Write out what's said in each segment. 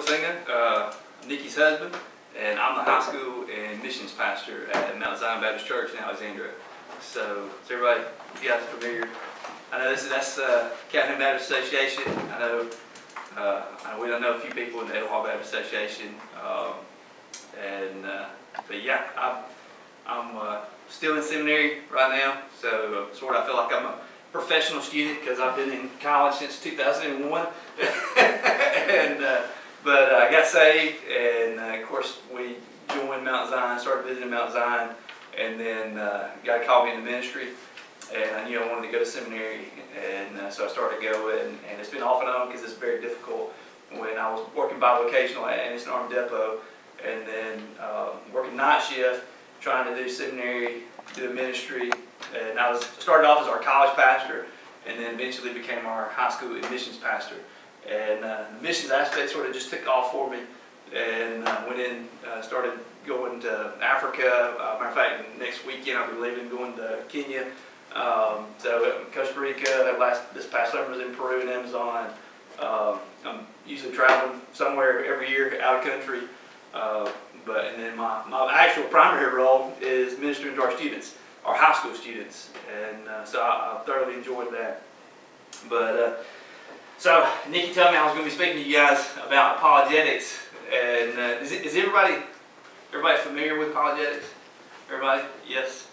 Tuiolosega, Nikki's husband, and I'm the high school and missions pastor at Mount Zion Baptist Church in Alexandria. So is everybody, you guys familiar? I know that's Calhoun Baptist Association. I know we don't know a few people in the Etowah Baptist Association, but yeah, I'm still in seminary right now, so sort of I feel like I'm a professional student because I've been in college since 2001. But I got saved, and of course we joined Mount Zion, started visiting Mount Zion, and then God called me into ministry, and I knew I wanted to go to seminary, and so I started going, and it's been off and on because it's very difficult. When I was working bivocational at Anderson Army Depot, and then working night shift, trying to do seminary, do ministry, and I started off as our college pastor, and then eventually became our high school admissions pastor. And the missions aspect sort of just took off for me, and went in, started going to Africa. Matter of fact, next weekend I'll be leaving, going to Kenya. So Costa Rica, this past summer was in Peru and Amazon. I'm usually traveling somewhere every year out of country. And then my actual primary role is ministering to our students, our high school students, and so I thoroughly enjoyed that. But so Nikki told me I was going to be speaking to you guys about apologetics, and is everybody familiar with apologetics? Everybody? Yes?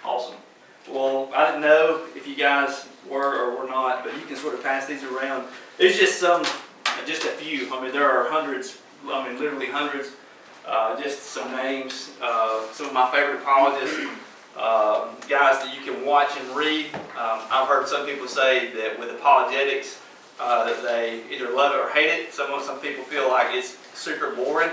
Awesome. Well, I didn't know if you guys were or were not, but you can sort of pass these around. There's just a few. I mean, there are hundreds. I mean, literally hundreds. Just some names. Some of my favorite apologists, guys that you can watch and read. I've heard some people say that with apologetics, that they either love it or hate it. Some people feel like it's super boring.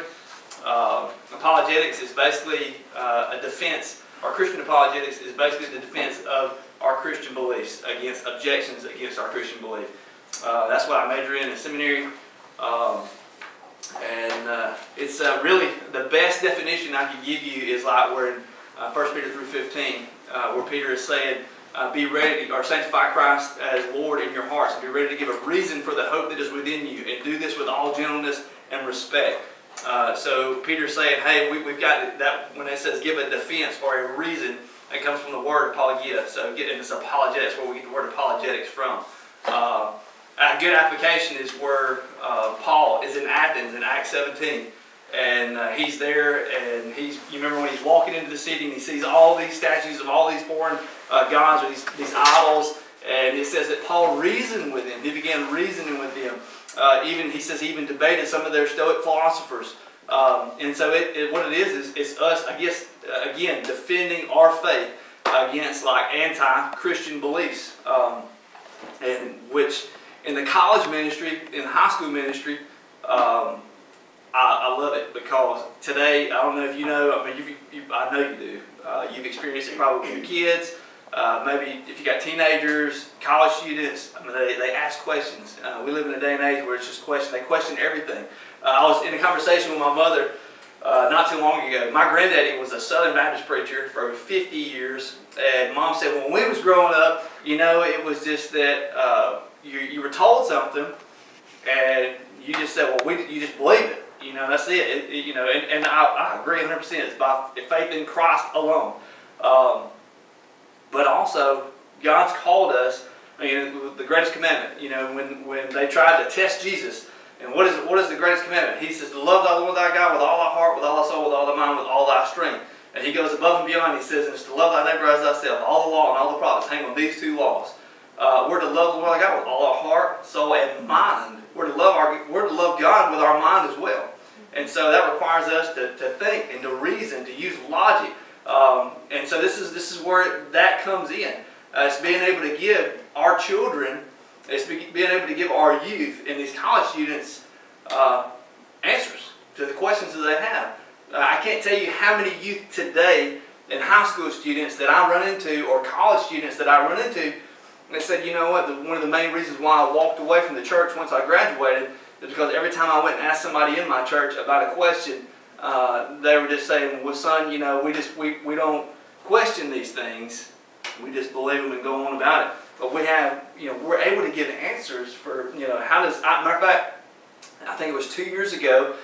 Apologetics is basically a defense. Our Christian apologetics is basically the defense of our Christian beliefs against objections against our Christian belief. That's what I major in seminary. It's really the best definition I can give you is like we're in 1 Peter 3:15, where Peter is saying, be ready, or sanctify Christ as Lord in your hearts, and be ready to give a reason for the hope that is within you, and do this with all gentleness and respect. So Peter's saying, hey, we've got that, when it says give a defense or a reason, it comes from the word apologia. So and it's apologetics, where we get the word apologetics from. A good application is where Paul is in Athens in Acts 17. And he's there, and you remember when he's walking into the city and he sees all these statues of all these foreign gods, or these idols, and it says that Paul reasoned with him. He began reasoning with them. He says he even debated some of their Stoic philosophers. And so what it is it's us, I guess, again, defending our faith against like anti-Christian beliefs. And which in the college ministry, in high school ministry, I love it because today, I don't know if you know, I mean, I know you do. You've experienced it probably with your kids. Maybe if you got teenagers, college students, I mean, they ask questions. We live in a day and age where it's just they question everything. I was in a conversation with my mother not too long ago. My granddaddy was a Southern Baptist preacher for over 50 years. And Mom said, when we was growing up, you know, it was just that you were told something and you just said, well, you just believe it. You know, that's it. You know, and I agree 100%. It's by faith in Christ alone. But also, God's called us. I mean, the greatest commandment. You know, when they tried to test Jesus, and what is the greatest commandment? He says to love thy Lord thy God with all thy heart, with all thy soul, with all thy mind, with all thy strength. And he goes above and beyond. He says, and it's to love thy neighbor as thyself. All the law and all the prophets hang on these two laws. We're to love the Lord thy God with all our heart, soul, and mind. We're to love God with our mind as well. And so that requires us to think and to reason, to use logic. And so this is where that comes in. It's being able to give our children, it's being able to give our youth and these college students answers to the questions that they have. I can't tell you how many youth today and high school students that I run into, or college students that I run into, and they said, you know what, one of the main reasons why I walked away from the church once I graduated is because every time I went and asked somebody in my church about a question, they were just saying, well, son, you know, we don't question these things. We just believe them and go on about it. But we have, you know, we're able to give answers for, you know, how does, matter of fact, I think it was 2 years ago,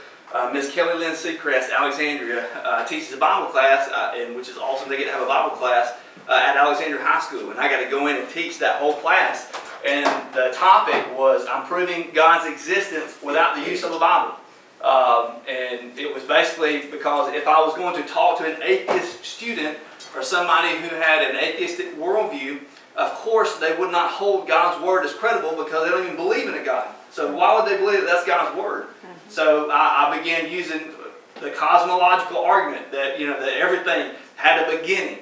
Ms. Kelly Lynn Seacrest, Alexandria, teaches a Bible class, and which is awesome. They get to have a Bible class at Alexandria High School, and I got to go in and teach that whole class. And the topic was, I'm proving God's existence without the use of the Bible. And it was basically because if I was going to talk to an atheist student or somebody who had an atheistic worldview, of course they would not hold God's word as credible because they don't even believe in a God. So why would they believe that that's God's word? So I began using the cosmological argument that, that everything had a beginning.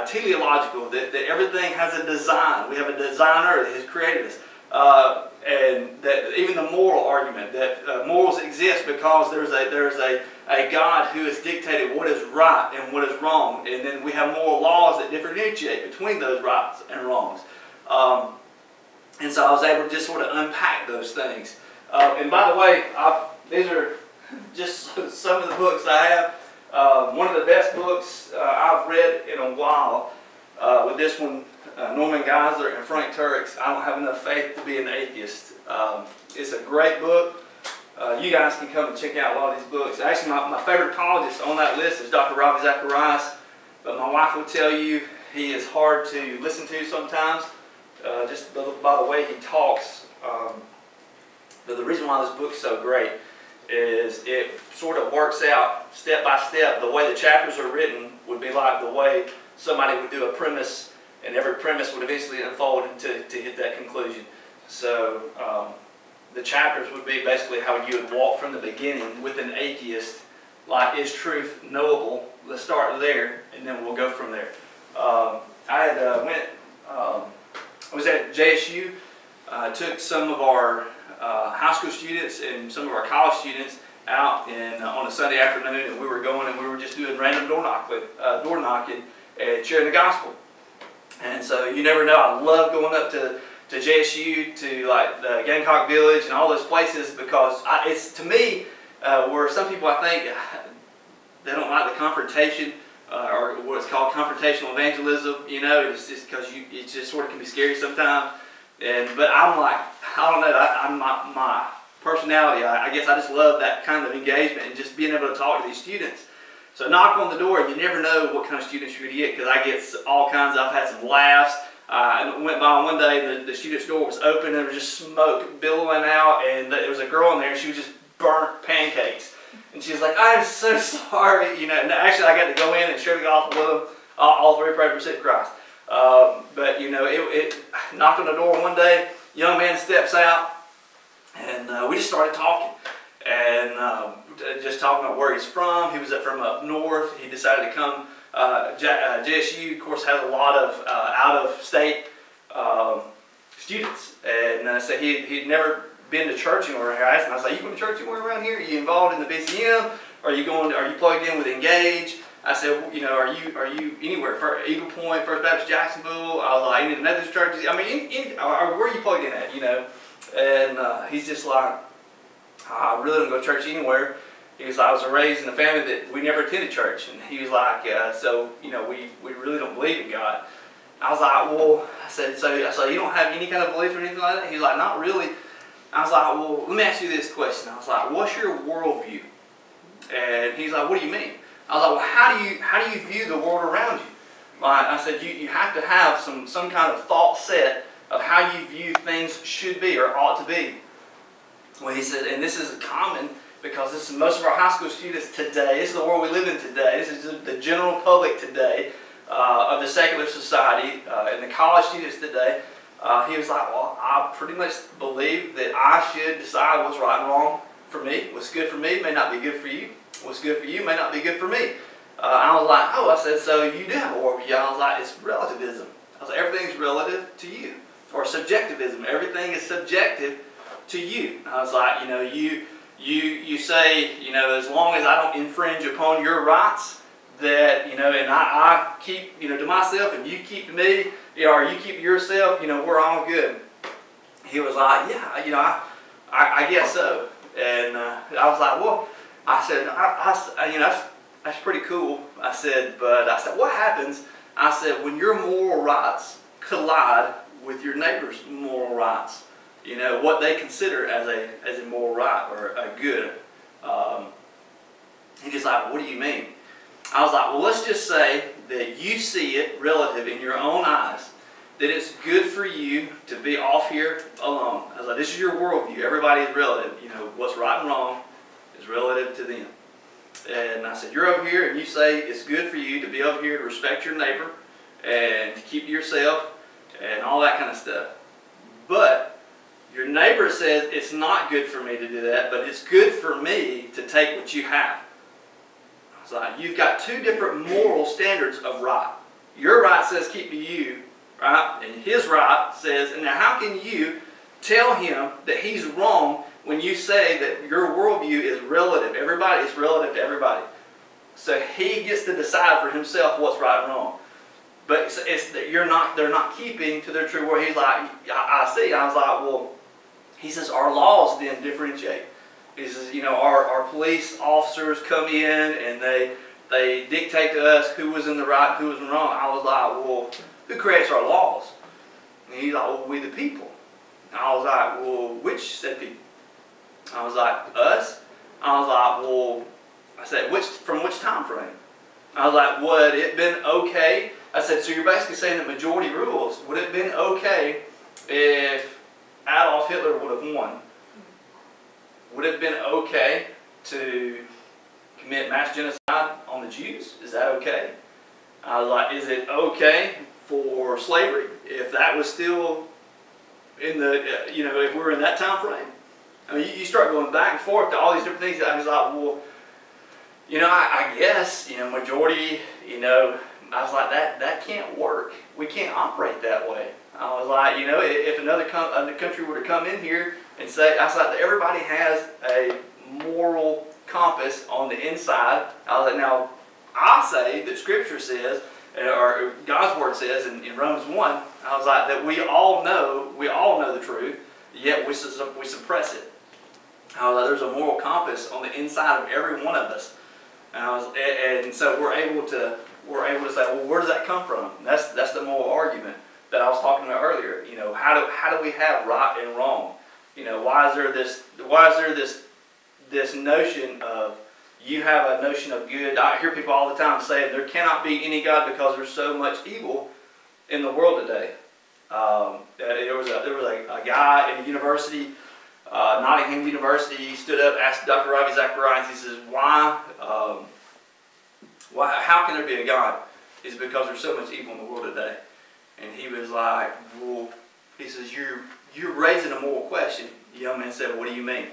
Teleological, that everything has a design. We have a designer that has created us. And that even the moral argument that morals exist because there's a God who has dictated what is right and what is wrong, and then we have moral laws that differentiate between those rights and wrongs. And so I was able to just sort of unpack those things. And by the way, these are just some of the books I have. One of the best books I've read in a while, with this one, Norman Geisler and Frank Turek's I Don't Have Enough Faith to Be an Atheist. It's a great book. You guys can come and check out a lot of these books. Actually, my favorite apologist on that list is Dr. Ravi Zacharias, but my wife will tell you he is hard to listen to sometimes, just by the way he talks. But the reason why this book's so great is it sort of works out step by step. The way the chapters are written would be like the way somebody would do a premise, and every premise would eventually unfold to hit that conclusion. So the chapters would be basically how you would walk from the beginning with an atheist, like, is truth knowable? Let's start there, and then we'll go from there. I was at JSU. Took some of our high school students and some of our college students out on a Sunday afternoon, and we were just doing random door knocking and sharing the gospel. And so you never know, I love going up to JSU, to like the Gamecock Village and all those places, because it's, to me, where some people, I think, they don't like the confrontation, or what's called confrontational evangelism. It's just because it just sort of can be scary sometimes. But I'm like, I don't know, my personality, I guess I just love that kind of engagement and just being able to talk to these students. So knock on the door, and you never know what kind of students you're going to get, because I get all kinds. I've had some laughs. I went by one day, the student's door was open, and there was just smoke billowing out, and there was a girl in there, and she was just burnt pancakes. And she was like, I'm so sorry, And actually, I got to go in and share the gospel with them. All three prayed for receive Christ. But it knocked on the door one day. Young man steps out, and we just started talking, and just talking about where he's from. He was from up north. He decided to come. JSU, of course, has a lot of out-of-state students, and so he'd never been to church anywhere. I asked him, I was like, "You going to church anywhere around here? Are you involved in the BCM? Are you plugged in with Engage?" I said, "Are you anywhere? Eagle Point, First Baptist Jacksonville?" I was like, "Any of the Methodist churches? I mean, where are you plugged in at?" And he's just like, "I really don't go to church anywhere." He was like, "I was raised in a family that we never attended church," and he was like, "So we really don't believe in God." I was like, "Well," I said, "So you don't have any kind of belief or anything like that?" He was like, "Not really." I was like, "Well, let me ask you this question." I was like, "What's your worldview?" And he's like, "What do you mean?" I was like, "Well, how do you view the world around you?" Like I said, you have to have some kind of thought set of how you view things should be or ought to be. Well, he said, and this is common because this is most of our high school students today. This is the world we live in today. This is the general public today, of the secular society, and the college students today. He was like, "Well, I pretty much believe that I should decide what's right and wrong for me. What's good for me may not be good for you. What's good for you may not be good for me." I was like, "Oh," I said, "So you do have a worldview?" I was like, "It's relativism." I was like, "Everything's relative to you." Or subjectivism. Everything is subjective to you. I was like, you say, as long as I don't infringe upon your rights, that, and I keep, to myself, and you keep to me, or you keep to yourself, we're all good. He was like, "Yeah, I guess so." And I was like, "Well," I said, that's pretty cool." I said, "But," I said, "what happens," I said, "when your moral rights collide with your neighbor's moral rights?" you know, what they consider as a moral right or a good. He's just like, what do you mean? I was like, well, let's just say that you see it relative in your own eyes, that it's good for you to be off here alone. I was like, this is your worldview. Everybody is relative. You know, what's right and wrong is relative to them. And I said, you're over here and you say it's good for you to be over here to respect your neighbor and to keep to yourself and all that kind of stuff. But your neighbor says it's not good for me to do that, but it's good for me to take what you have. I was like, you've got two different moral standards of right. Your right says keep to you, right? And his right says, and now how can you tell him that he's wrong when you say that your worldview is relative? Everybody is relative to everybody. So he gets to decide for himself what's right and wrong. But it's that they're not keeping to their true word. He's like, I see. I was like, well, he says, our laws then differentiate. He says, you know, our police officers come in and they dictate to us who was in the right, who was in the wrong. I was like, well, who creates our laws? And he's like, well, we the people. And I was like, well, which said people? I was like, us? I was like, well, I said, from which time frame? I was like, would it been okay? I said, so you're basically saying that majority rules. Would it have been okay if Adolf Hitler would have won? Would it have been okay to commit mass genocide on the Jews? Is that okay? I was like, is it okay for slavery if that was still in the, you know, if we were in that time frame? I mean, you start going back and forth to all these different things. I was like, well, you know, I guess, you know, majority, you know, I was like, that can't work. We can't operate that way. I was like, you know, if another country were to come in here and say, I was like, everybody has a moral compass on the inside. I was like, now, I say that Scripture says, or God's Word says in Romans 1, I was like, that we all know the truth, yet we suppress it. I was like, there's a moral compass on the inside of every one of us. And so we're able to say, well, where does that come from? That's the moral argument that I was talking about earlier. You know, how do we have right and wrong? You know, why is there this notion of, you have a notion of good? I hear people all the time saying there cannot be any God because there's so much evil in the world today. There was a guy in a university, Nottingham University. He stood up, asked Dr. Ravi Zacharias. He says, "Why? How can there be a God?" He says, "Because there's so much evil in the world today." And he was like, "Well," he says, "You're raising a moral question." The young man said, "What do you mean?"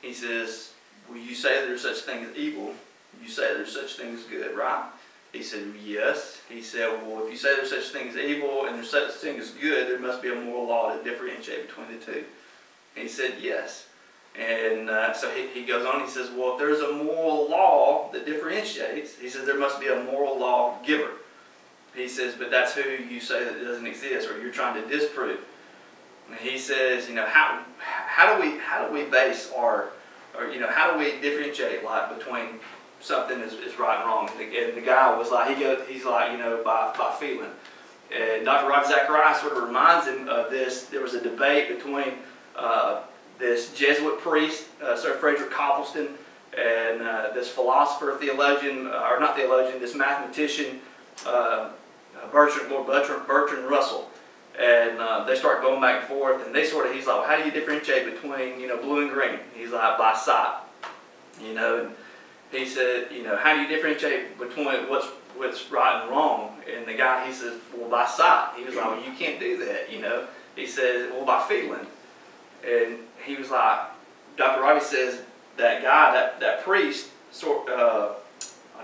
He says, "Well, you say there's such thing as evil. You say there's such thing as good, right?" He said, "Yes." He said, "Well, if you say there's such thing as evil and there's such thing as good, there must be a moral law to differentiate between the two." And he said, "Yes." And so he goes on, he says, "Well, if there's a moral law that differentiates," he says, "there must be a moral law giver." He says, "But that's who you say that doesn't exist, or you're trying to disprove." And he says, "You know, how do we base our, or you know, how do we differentiate like between something is right and wrong?" And the guy was like, he's like, you know, by feeling. And Dr. Ravi Zacharias sort of reminds him of this. There was a debate between this Jesuit priest, Sir Frederick Copleston, and this philosopher, theologian, or not theologian, this mathematician, Bertrand Russell. And they start going back and forth, and he's like, "Well, how do you differentiate between, you know, blue and green?" He's like, "By sight." You know, and he said, "You know, how do you differentiate between what's right and wrong?" And the guy, he says, "Well, by sight." He was like, "Well, you can't do that, you know." He says, "Well, by feeling." And he was like, Dr. Ravi says, that guy, that priest, I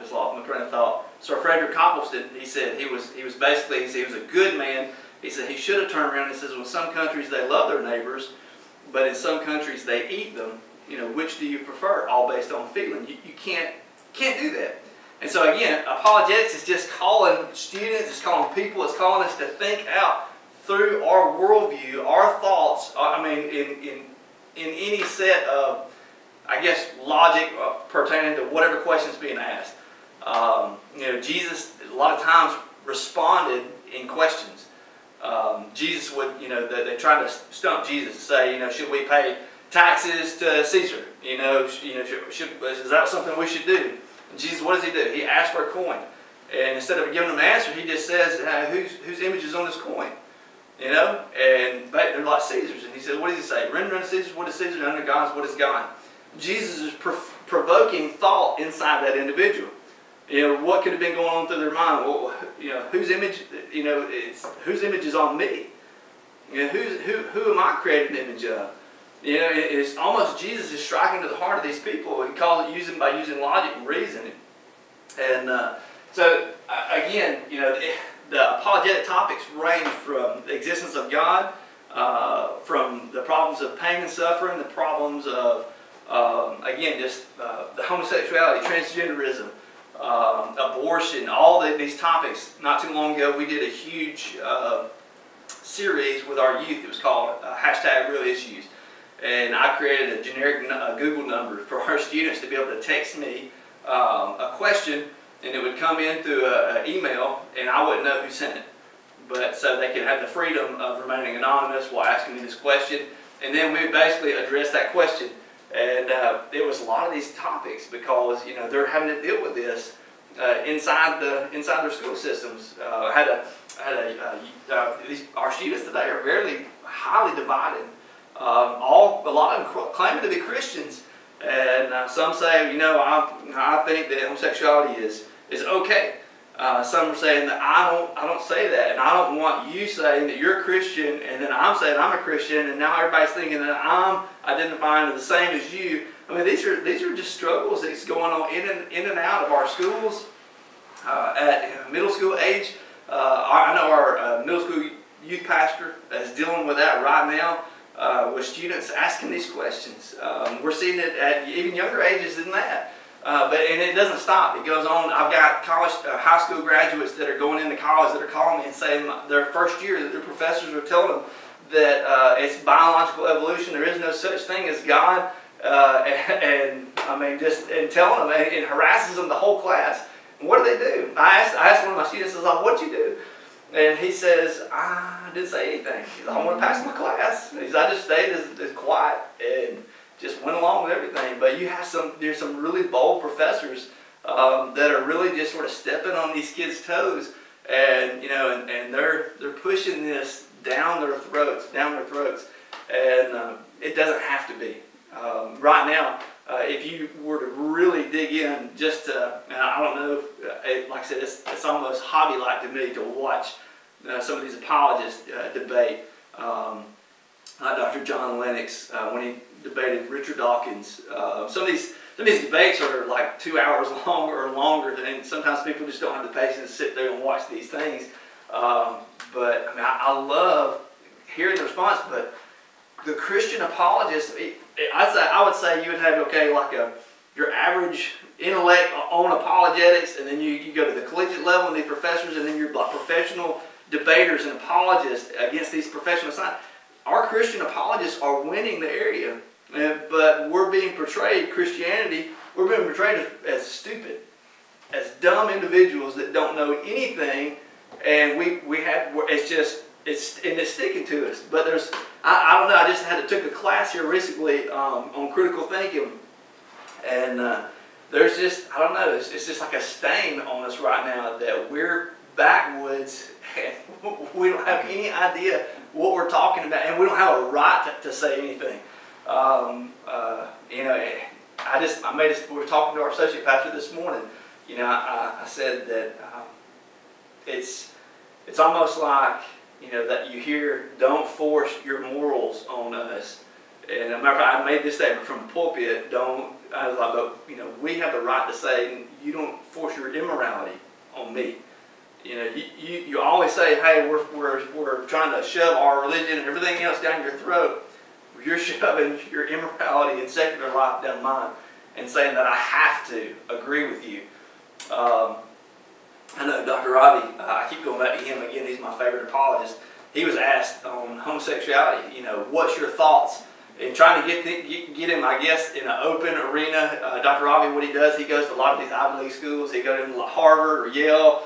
just lost my train of thought. Sir Frederick Copleston, he said he was basically, he was a good man. He said he should have turned around and says, "Well, in some countries they love their neighbors, but in some countries they eat them. You know, which do you prefer?" All based on feeling. You can't do that. And so again, apologetics is just calling students, it's calling people, it's calling us to think out through our worldview, our thoughts. I mean, in any set of, I guess, logic pertaining to whatever questions being asked. You know, Jesus a lot of times responded in questions. Jesus would, they tried to stump Jesus and say, should we pay taxes to Caesar? Is that something we should do? And Jesus, what does he do? He asks for a coin. And instead of giving them an answer, he just says, whose image is on this coin? And they're like Caesar's. And he said, what does he say? Render unto Caesar what is Caesar, and unto God what is God. Jesus is provoking thought inside that individual. What could have been going on through their mind? Well, whose image, whose image is on me? Who am I created an image of? It's almost Jesus is striking to the heart of these people. He calls it by using logic and reasoning. And so, again, the apologetic topics range from the existence of God, from the problems of pain and suffering, the problems of, again, just the homosexuality, transgenderism, abortion, all these topics. Not too long ago, we did a huge series with our youth. It was called #RealIssues. And I created a generic Google number for our students to be able to text me a question, and it would come in through an email, and I wouldn't know who sent it. But so they could have the freedom of remaining anonymous while asking me this question, and then we would basically address that question. And it was a lot of these topics because they're having to deal with this inside their school systems. Our students today are very highly divided. A lot of them claiming to be Christians, and some say, I think that homosexuality is okay. Some are saying that I don't say that, and I don't want you saying that you're a Christian, and then I'm saying I'm a Christian, and now everybody's thinking that I'm identifying as the same as you. I mean, these are just struggles that's going on in and out of our schools at middle school age. I know our middle school youth pastor is dealing with that right now. With students asking these questions. We're seeing it at even younger ages than that. And it doesn't stop. It goes on. I've got high school graduates that are going into college that are calling me and saying their first year that their professors are telling them that it's biological evolution. There is no such thing as God. And telling them and harasses them the whole class. And what do? I asked one of my students, I was like, what'd you do? And he says, I didn't say anything. He says, I want to pass my class. He says, I just stayed as quiet and just went along with everything. But there's some really bold professors that are really just sort of stepping on these kids' toes, and and they're pushing this down their throats, and it doesn't have to be. Right now, if you were to really dig in, and I don't know, like I said, it's almost hobby-like to me to watch some of these apologists debate. Dr. John Lennox, when he debated Richard Dawkins. Some of these debates are like 2 hours long or longer, and sometimes people just don't have the patience to sit there and watch these things. But I love hearing the response. But the Christian apologist, I would say you would have your average intellect on apologetics, and then you go to the collegiate level and these professors, and then you're like professional debaters and apologists against these professional science. Our Christian apologists are winning the area, but we're being portrayed, Christianity, we're being portrayed as stupid, as dumb individuals that don't know anything, and it's sticking to us. But I don't know, I just took a class here recently on critical thinking, and there's just, I don't know, it's just like a stain on us right now that we're backwoods, and we don't have any idea what we're talking about, and we don't have a right to say anything. We were talking to our associate pastor this morning. I said that it's almost like that you hear, don't force your morals on us. And as a matter of fact, I made this statement from the pulpit. We have the right to say, you don't force your immorality on me. You always say, hey, we're trying to shove our religion and everything else down your throat. You're shoving your immorality and secular life down mine and saying that I have to agree with you. I know Dr. Ravi, I keep going back to him again, he's my favorite apologist. He was asked on homosexuality, what's your thoughts? And trying to get him, I guess, in an open arena. Dr. Ravi, what he does, he goes to a lot of these Ivy League schools. He goes to Harvard or Yale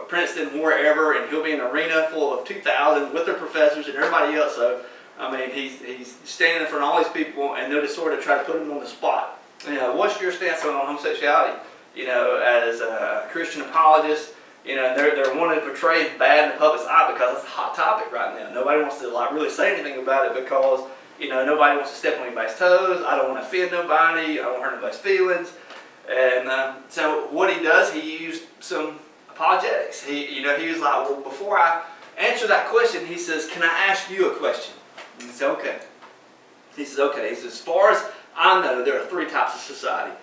Princeton, wherever, and he'll be in an arena full of 2,000 with their professors and everybody else. So, I mean, he's standing in front of all these people, and they'll just sort of try to put him on the spot. You know, what's your stance on homosexuality? You know, as a Christian apologist, you know, they're wanting to portray bad in the public's eye because it's a hot topic right now. Nobody wants to like really say anything about it because, you know, nobody wants to step on anybody's toes. I don't want to offend nobody. I don't want to hurt nobody's feelings. And so what he does, he used some apologetics. He was like, well, before I answer that question, he says, can I ask you a question? And he said, okay. He says, okay. He says, as far as I know, there are 3 types of society.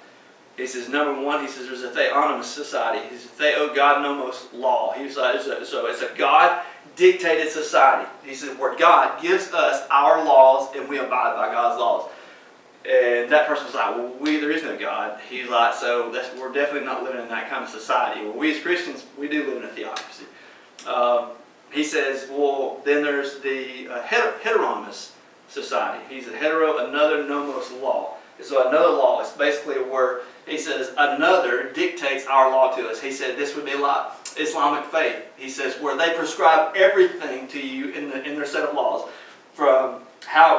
He says, number 1, he says, there's a theonomous society. He says, theo God nomos law. He was like, so it's a God-dictated society. He said, where God gives us our laws and we abide by God's laws. And that person was like, well, there is no God. He's like, so we're definitely not living in that kind of society. Well, we as Christians, we do live in a theocracy. He says, well, then there's the heteronymous society. He's a hetero, another nomos law. So another law is basically where he says another dictates our law to us. He said this would be like Islamic faith. He says where they prescribe everything to you in their set of laws, from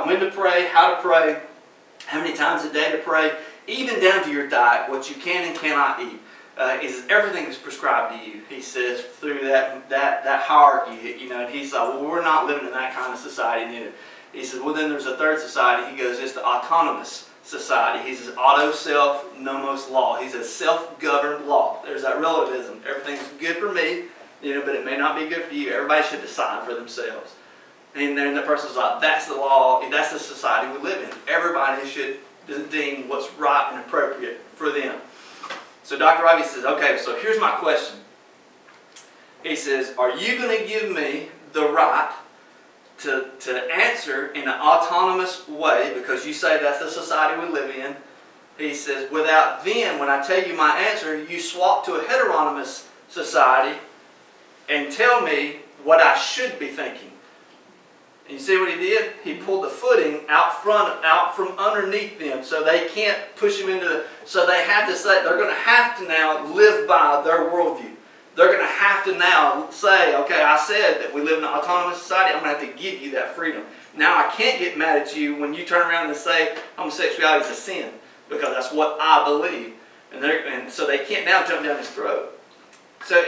when to pray, how to pray, how many times a day to pray, even down to your diet, what you can and cannot eat. He says everything is prescribed to you. He says through that hierarchy, you know. And he's like, well, we're not living in that kind of society neither. He says, well, then there's a third society. He goes, it's the autonomous society. He says auto, self, nomos law. He says self-governed law. There's that relativism. Everything's good for me, you know, but it may not be good for you. Everybody should decide for themselves. And then the person's like, that's the law, that's the society we live in. Everybody should deem what's right and appropriate for them. So Dr. Ravi says, okay, so here's my question. He says, are you going to give me the right to answer in an autonomous way, because you say that's the society we live in? He says, without then, when I tell you my answer, you swap to a heteronymous society and tell me what I should be thinking. And you see what he did? He pulled the footing out from underneath them, so they can't push him into so they have to say, they're going to have to now live by their worldview. They're going to have to now say, okay, I said that we live in an autonomous society, I'm going to have to give you that freedom. Now I can't get mad at you when you turn around and say homosexuality is a sin, because that's what I believe. And so they can't now jump down his throat. So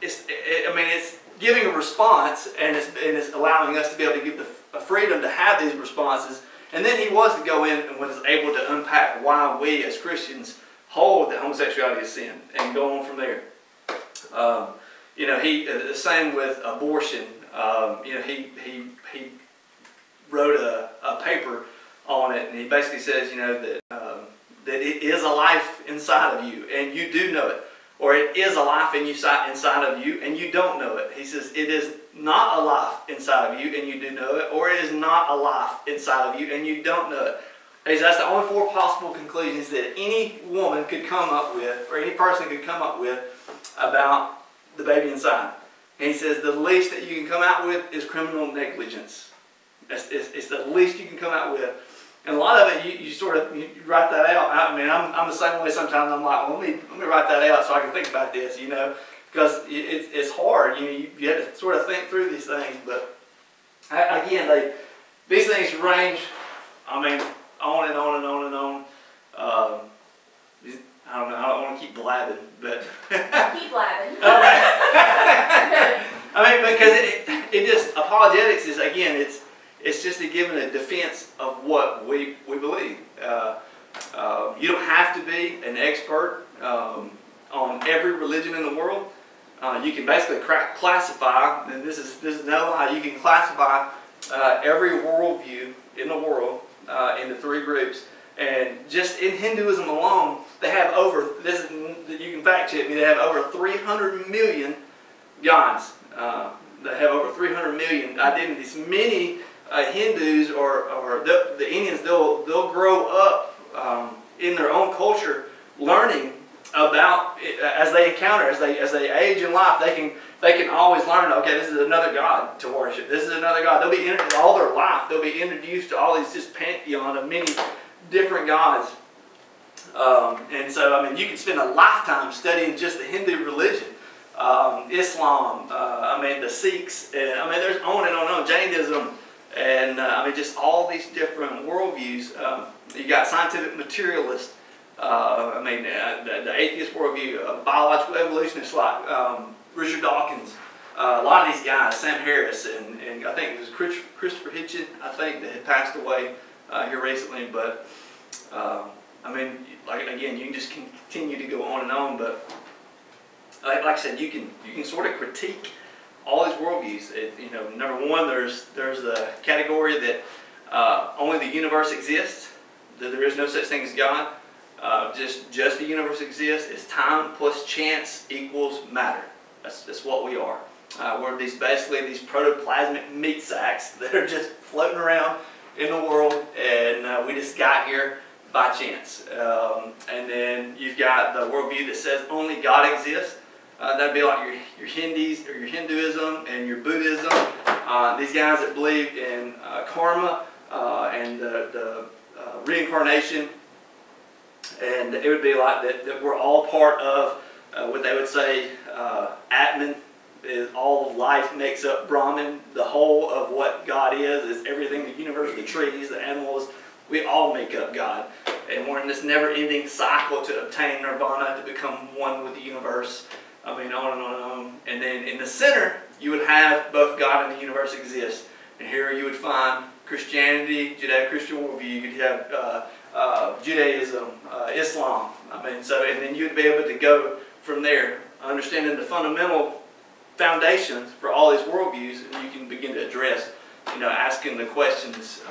it's giving a response, and it's allowing us to be able to give the freedom to have these responses. And then he was to go in and was able to unpack why we as Christians hold that homosexuality is sin, and go on from there. You know, the same with abortion. You know, he wrote a paper on it, and he basically says, you know, that it is a life inside of you, and you do know it. Or it is a life inside of you, and you don't know it. He says it is not a life inside of you, and you do know it. Or it is not a life inside of you, and you don't know it. He says that's the only 4 possible conclusions that any woman could come up with, or any person could come up with, about the baby inside. And he says the least that you can come out with is criminal negligence. It's the least you can come out with. And a lot of it, you write that out. I mean, I'm the same way sometimes. I'm like, well, let me write that out so I can think about this, you know, because it's hard. You have to sort of think through these things. But again, these things range, I mean, on and on and on and on. I don't know. I don't want to keep blabbing, but keep blabbing. I mean, because it just, apologetics is, again, it's just giving a defense of what we believe. You don't have to be an expert on every religion in the world. You can basically classify, and this is no lie, you can classify every worldview in the world into 3 groups. And just in Hinduism alone, they have you can fact check me, they have over 300 million gods. They have over 300 million identities. Many Hindus or the Indians, they'll grow up in their own culture, learning about as they encounter, as they age in life. They can always learn. Okay, this is another god to worship. This is another god. They'll be all their life. They'll be introduced to all these just pantheon of many different gods. And so, I mean, you can spend a lifetime studying just the Hindu religion, Islam, I mean, the Sikhs, and I mean, there's on and on, Jainism, and I mean, just all these different worldviews. You got scientific materialists, I mean, the atheist worldview, biological evolutionists like Richard Dawkins, a lot of these guys, Sam Harris, and I think it was Christopher Hitchens, I think, that had passed away here recently, but I mean, like, again, you can just continue to go on and on, but like I said, you can sort of critique all these worldviews. You know, number one, there's the category that only the universe exists, that there is no such thing as God. Just the universe exists. It's time plus chance equals matter. That's what we are. We're basically these protoplasmic meat sacks that are just floating around in the world, and we just got here by chance. And then you've got the worldview that says only God exists. That'd be like your Hindus or your Hinduism and your Buddhism. These guys that believe in karma and the reincarnation, and it would be like that we're all part of what they would say Atman is all of life makes up Brahman. The whole of what God is everything, the universe, the trees, the animals. We all make up God, and we're in this never-ending cycle to obtain nirvana, to become one with the universe. I mean, on and on and on. And then in the center, you would have both God and the universe exist. And here you would find Christianity, Judeo-Christian worldview. You'd have Judaism, Islam. I mean, so, and then you'd be able to go from there, understanding the fundamental foundations for all these worldviews, and you can begin to address, you know, asking the questions,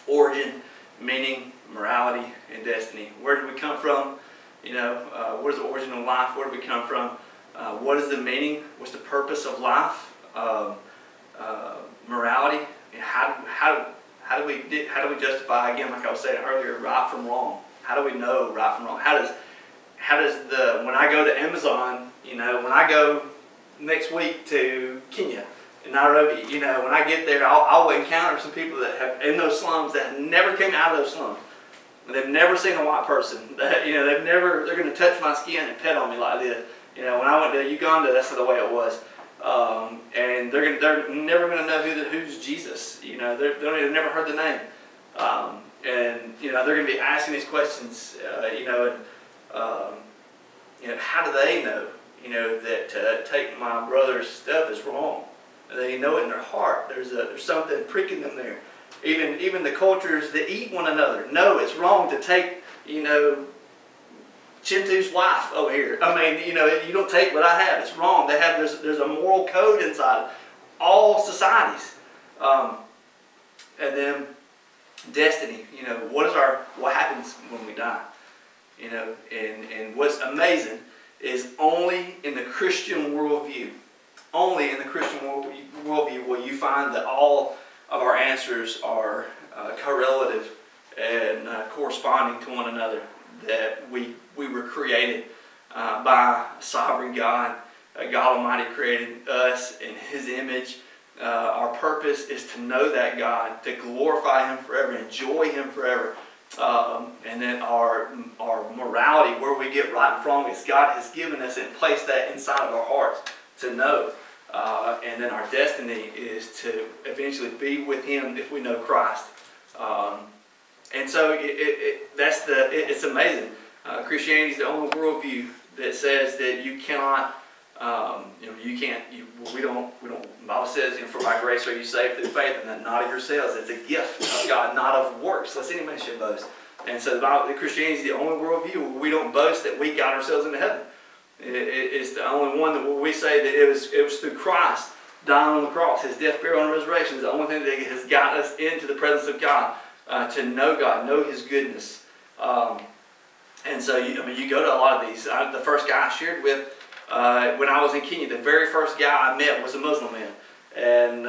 origin, meaning, morality, and destiny. Where did we come from? You know, what is the origin of life? Where did we come from? What is the meaning? What's the purpose of life? Morality. And how do we justify, again, like I was saying earlier, right from wrong? How do we know right from wrong? How does when I go to Amazon, you know, when I go next week to Kenya, in Nairobi, you know, when I get there, I'll encounter some people that have in those slums that have never came out of those slums. They've never seen a white person. You know, they're going to touch my skin and pet on me like this. You know, when I went to Uganda, that's the way it was. And they're never going to know who's Jesus. You know, they've never heard the name. And you know, they're going to be asking these questions. You know, how do they know? You know, that to take my brother's stuff is wrong. They know it in their heart. There's something pricking them there. Even the cultures that eat one another know it's wrong to take, you know, Chintu's wife over here. I mean, you know, you don't take what I have. It's wrong. There's a moral code inside all societies. And then destiny. You know, what happens when we die? You know, and what's amazing is only in the Christian worldview. Only in the Christian worldview will you find that all of our answers are correlative and corresponding to one another. That we were created by a sovereign God. God Almighty created us in His image. Our purpose is to know that God, to glorify Him forever, enjoy Him forever. And then our morality, where we get right and wrong, is God has given us and placed that inside of our hearts to know. And then our destiny is to eventually be with Him if we know Christ. And so it's amazing. Christianity is the only worldview that says that you cannot, the Bible says, for by grace are you saved through faith, and that not of yourselves. It's a gift of God, not of works, lest any man should boast. And so Christianity is the only worldview where we don't boast that we got ourselves into heaven. It's the only one where we say that it was through Christ dying on the cross, His death, burial, and resurrection is the only thing that has gotten us into the presence of God, to know God, know His goodness. And so, you go to a lot of these. The first guy I shared with when I was in Kenya, the very first guy I met was a Muslim man. And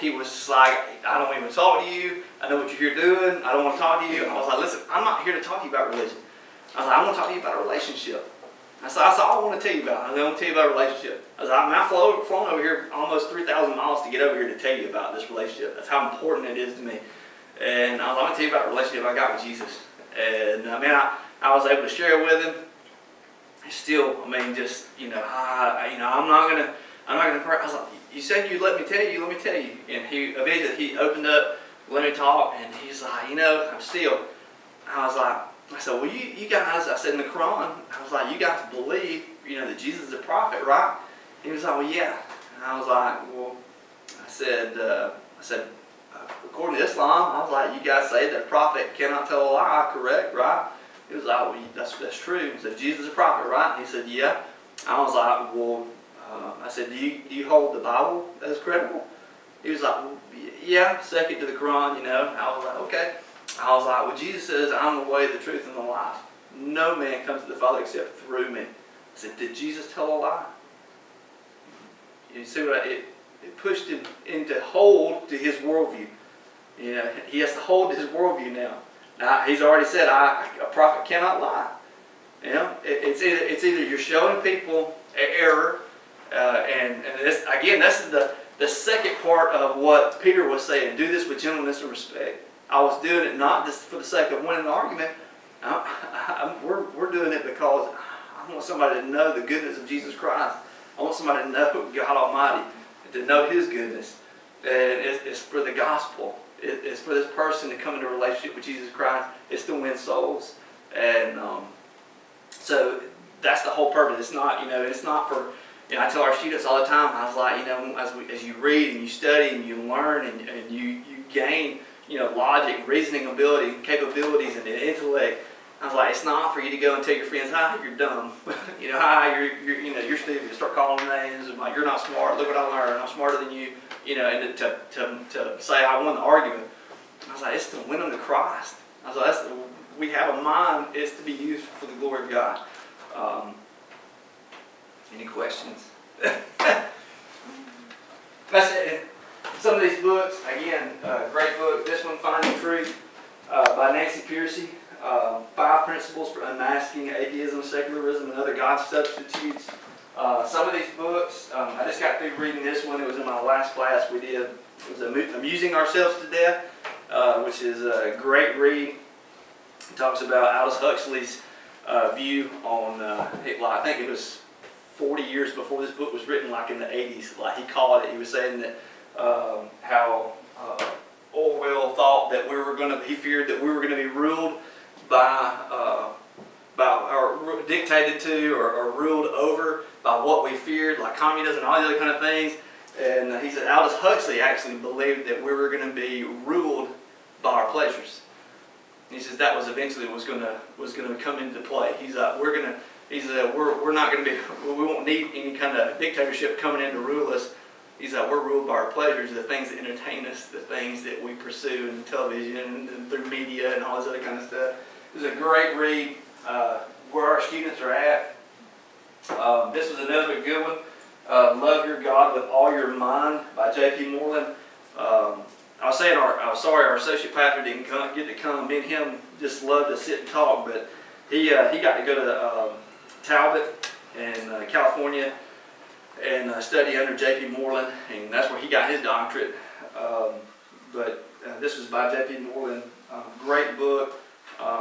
he was like, I don't even talk to you. I know what you're here doing. I don't want to talk to you. And I was like, listen, I'm not here to talk to you about religion. I was like, I want to talk to you about a relationship. That's all I want to tell you about. I want to tell you about a relationship. I was like, I've flown over here almost 3,000 miles to get over here to tell you about this relationship. That's how important it is to me. And I was like, I want to tell you about a relationship I got with Jesus. And I mean, I was able to share it with him. Still, I mean, just, I'm not gonna pray. I was like, you said you'd let me tell you, let me tell you. And eventually he opened up, let me talk, and he's like, I'm still. I was like, I said, well, you guys, I said, in the Quran, I was like, you guys believe, that Jesus is a prophet, right? He was like, well, yeah. And I was like, well, I said, according to Islam, I was like, you guys say that a prophet cannot tell a lie, correct, right? He was like, well, that's true. He said, Jesus is a prophet, right? And he said, yeah. I was like, well, I said, do you hold the Bible as credible? He was like, well, yeah, second to the Quran, I was like, okay. I was like, well, Jesus says, I'm the way, the truth, and the life. No man comes to the Father except through me. I said, did Jesus tell a lie? You see what it pushed him into hold to his worldview. He has to hold to his worldview now. Now, he's already said, a prophet cannot lie. It's either you're showing people error, and this, again, this is the second part of what Peter was saying. Do this with gentleness and respect. I was doing it not just for the sake of winning an argument. We're doing it because I want somebody to know the goodness of Jesus Christ. I want somebody to know God Almighty, to know His goodness. And it's for the gospel. It's for this person to come into a relationship with Jesus Christ. It's to win souls. And so that's the whole purpose. It's not, it's not for, I tell our students all the time, I was like, as you read and you study and you learn and you gain, logic, reasoning ability, capabilities, and intellect, I was like, it's not for you to go and tell your friends, hi, you're dumb. Hi, you're stupid. Start calling them names. And like, you're not smart. Look what I learned. I'm smarter than you. And to say I won the argument. I was like, it's to win them to Christ. I was like, we have a mind. It's to be used for the glory of God. Any questions? That's it. Some of these books, again, great book. This one, Finding Truth, by Nancy Pearcey. 5 Principles for Unmasking Atheism, Secularism, and Other God Substitutes. Some of these books, I just got through reading this one. It was in my last class we did. It was Amusing Ourselves to Death, which is a great read. It talks about Aldous Huxley's view on, I think it was 40 years before this book was written, like in the 80s. Like he called it, he was saying that how Orwell thought that he feared that we were going to be ruled by or dictated to or ruled over by what we feared, like communism and all the other kind of things. And he said Aldous Huxley actually believed that we were going to be ruled by our pleasures. He says that was eventually was going to come into play. He's like, we're not going to be, we won't need any kind of dictatorship coming in to rule us. He's like, we're ruled by our pleasures, the things that entertain us, the things that we pursue in television and through media and all this other kind of stuff. It was a great read where our students are at. This was another good one. Love Your God with All Your Mind by J.P. Moreland. I was saying, sorry our associate pastor didn't get to come. Me and him just love to sit and talk, but he got to go to Talbot in California and study under J.P. Moreland, and that's where he got his doctorate. But this was by J.P. Moreland. Great book,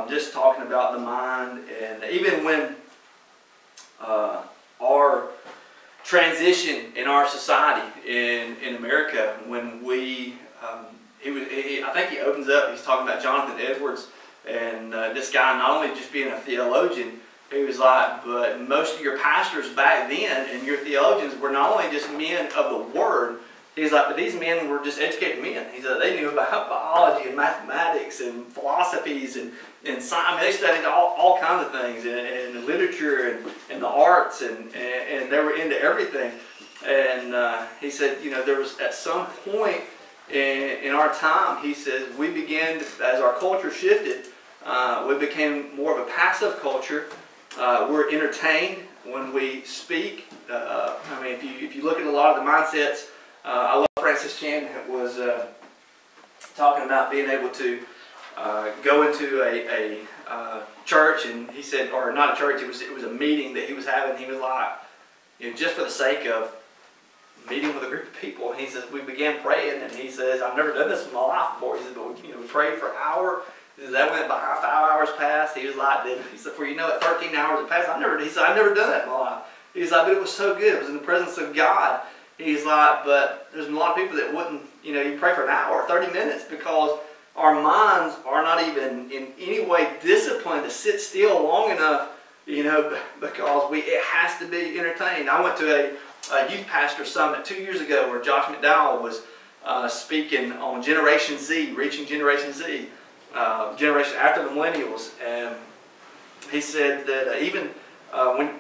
just talking about the mind, and even when our transition in our society in America, when we, I think he opens up, he's talking about Jonathan Edwards, and this guy not only just being a theologian, he was like, but most of your pastors back then and your theologians were not only just men of the Word. He's like, but these men were just educated men. He said they knew about biology and mathematics and philosophies and science. I mean, they studied all kinds of things and literature and the arts and they were into everything. And he said, there was at some point in our time, he says, we began, as our culture shifted, we became more of a passive culture. We're entertained when we speak. I mean, if you look at a lot of the mindsets, I love Francis Chan was talking about being able to go into a church, and he said, or not a church, it was a meeting that he was having. He was like, just for the sake of meeting with a group of people, and he says we began praying, and he says I've never done this in my life before. He said, but we prayed for an hour, That went by, 5 hours passed. He was like, he said, before you know it, 13 hours had passed. He said, I've never done that in my life. He's like, but it was so good. It was in the presence of God. He's like, but there's a lot of people that wouldn't, you pray for an hour or 30 minutes because our minds are not even in any way disciplined to sit still long enough, because it has to be entertained. I went to a youth pastor summit 2 years ago where Josh McDowell was speaking on Generation Z, reaching Generation Z. Generation after the millennials, and he said that even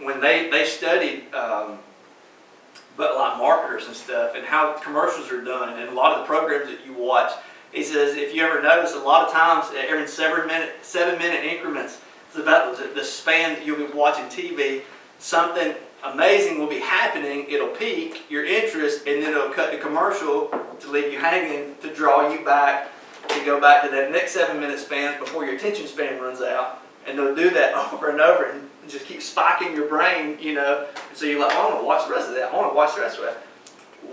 when they studied but like marketers and stuff and how commercials are done and a lot of the programs that you watch, he says if you ever notice a lot of times every 7-minute increments, it's about the span that you'll be watching TV, something amazing will be happening, it'll pique your interest, and then it'll cut the commercial to leave you hanging, to draw you back, to go back to that next 7-minute span before your attention span runs out. And they'll do that over and over and just keep spiking your brain, And so you're like, I want to watch the rest of that. I want to watch the rest of that.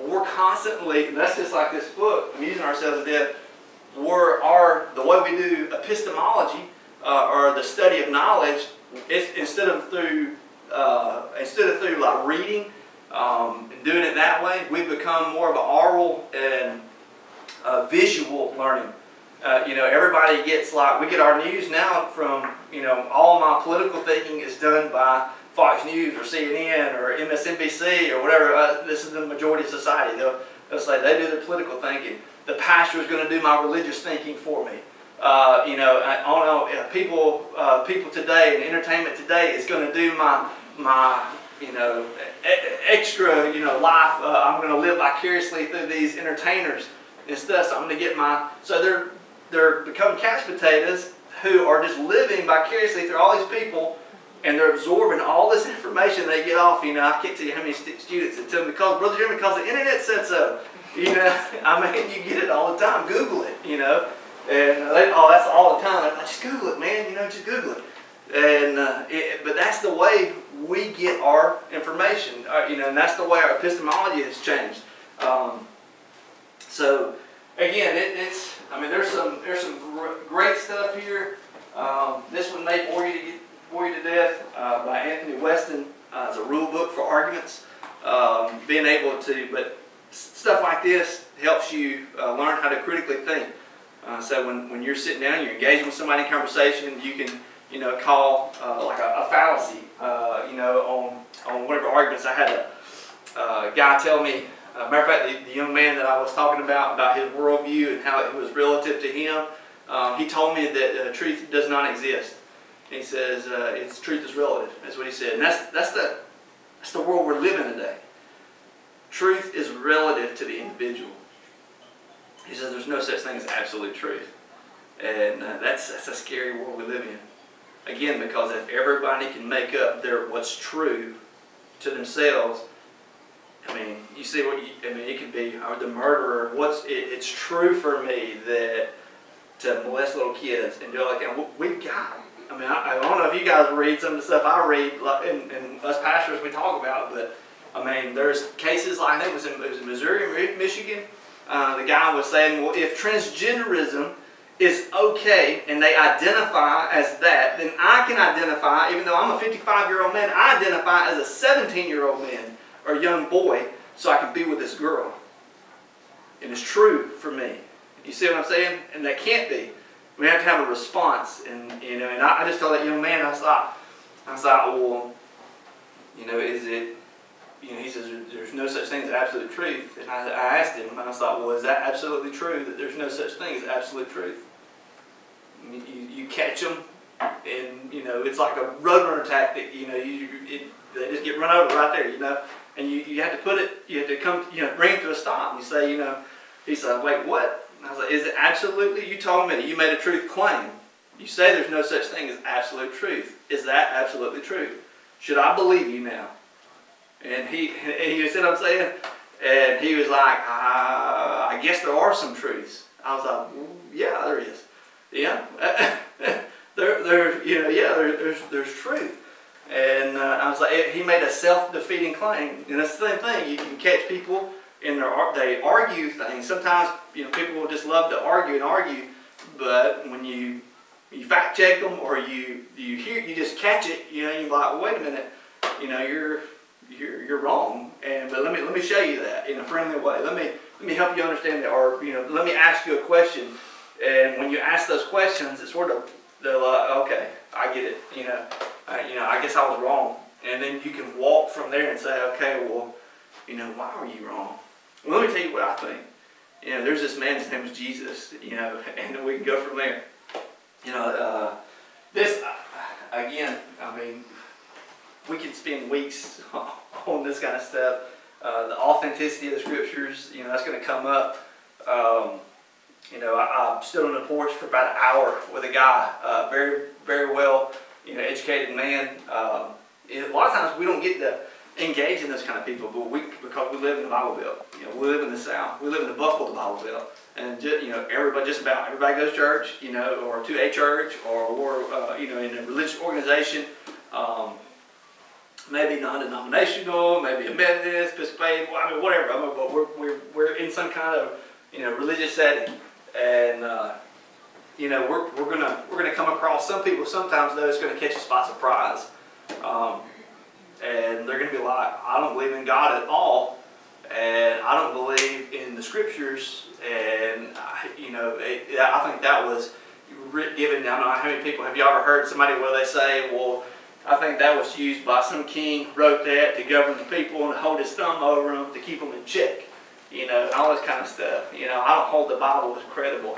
We're constantly, and that's just like this book, amusing ourselves to death. The way we do epistemology, or the study of knowledge, it's instead of through like reading and doing it that way, we've become more of an oral and visual learning. Everybody gets we get our news now from, all my political thinking is done by Fox News or CNN or MSNBC or whatever. This is the majority of society. They'll say they do their political thinking. The pastor is going to do my religious thinking for me. People today and entertainment today is going to do my extra, life. I'm going to live vicariously through these entertainers and stuff. So I'm going to get so they're becoming couch potatoes who are just living vicariously through all these people, and they're absorbing all this information they get off. I can't tell you how many students that tell me, Brother Jeremy, because the internet said so. You get it all the time. Google it, and that's all the time. Just Google it, man. Just Google it. And but that's the way we get our information. And that's the way our epistemology has changed. So again, there's some great stuff here. This one may bore you to death by Anthony Weston. It's a rule book for arguments. Being able to, but stuff like this helps you learn how to critically think. So when you're sitting down, you're engaging with somebody in conversation, you can call like a fallacy. On whatever arguments. I had a guy tell me. Matter of fact, the young man that I was talking about his worldview and how it was relative to him, he told me that truth does not exist. He says truth is relative. That's what he said, and that's the world we're living in today. Truth is relative to the individual. He says there's no such thing as absolute truth, and that's a scary world we live in. Again, because if everybody can make up what's true to themselves. You see it could be the murderer. It's true for me that to molest little kids and do it like that. We've got. I don't know if you guys read some of the stuff I read, and us pastors we talk about, but there's cases like that. It was in Missouri, Michigan. The guy was saying, well, if transgenderism is okay and they identify as that, then I can identify, even though I'm a 55-year-old man, I identify as a 17-year-old man or young boy, so I can be with this girl. And it's true for me. You see what I'm saying? And that can't be. We have to have a response. And I just told that young man, I was like, well, is it? He says there's no such thing as absolute truth. And I asked him, and I was like, well, is that absolutely true that there's no such thing as absolute truth? You catch them, and it's like a roadrunner tactic. They just get run over right there. And you have to put it, you have to come, bring it to a stop. And you say, he said, wait, what? And I was like, is it absolutely? You told me that you made a truth claim. You say there's no such thing as absolute truth. Is that absolutely true? Should I believe you now? And you see what I'm saying? And he was like, I guess there are some truths. I was like, well, yeah, there is. Yeah, there's truth. And I was like, he made a self-defeating claim. And that's the same thing. You can catch people and they argue things. Sometimes people will just love to argue and argue, but when you you fact check them, or you just catch it. You know, you're like, well, wait a minute, you know, you're wrong. But let me show you that in a friendly way. Let me help you understand that, or you know, let me ask you a question. And when you ask those questions, it's sort of, they're like, okay, I get it. You know, I guess I was wrong. And then you can walk from there and say, okay, well, you know, why were you wrong? Well, let me tell you what I think. You know, there's this man, his name is Jesus. You know, and we can go from there. You know, this again. I mean, we could spend weeks on this kind of stuff. The authenticity of the scriptures. You know, that's going to come up. You know, I stood on the porch for about an hour with a guy, very, very well, you know, educated man. A lot of times we don't get to engage in those kind of people, but because we live in the Bible Belt. You know, we live in the South. We live in the Buffalo Bible Belt, and you know, just about everybody goes to church, you know, or to a church, or you know, in a religious organization. Maybe non-denominational, maybe a Methodist, Episcopalian, I mean, whatever. I mean, but we're in some kind of, you know, religious setting. And you know, we're gonna come across some people sometimes though it's gonna catch us by surprise, and they're gonna be like, I don't believe in God at all, and I don't believe in the scriptures, and you know, I think that was given. I don't know how many people have you ever heard somebody where they say, well, I think that was used by some king, wrote that to govern the people and hold his thumb over them to keep them in check. You know, all this kind of stuff. You know, I don't hold the Bible as credible.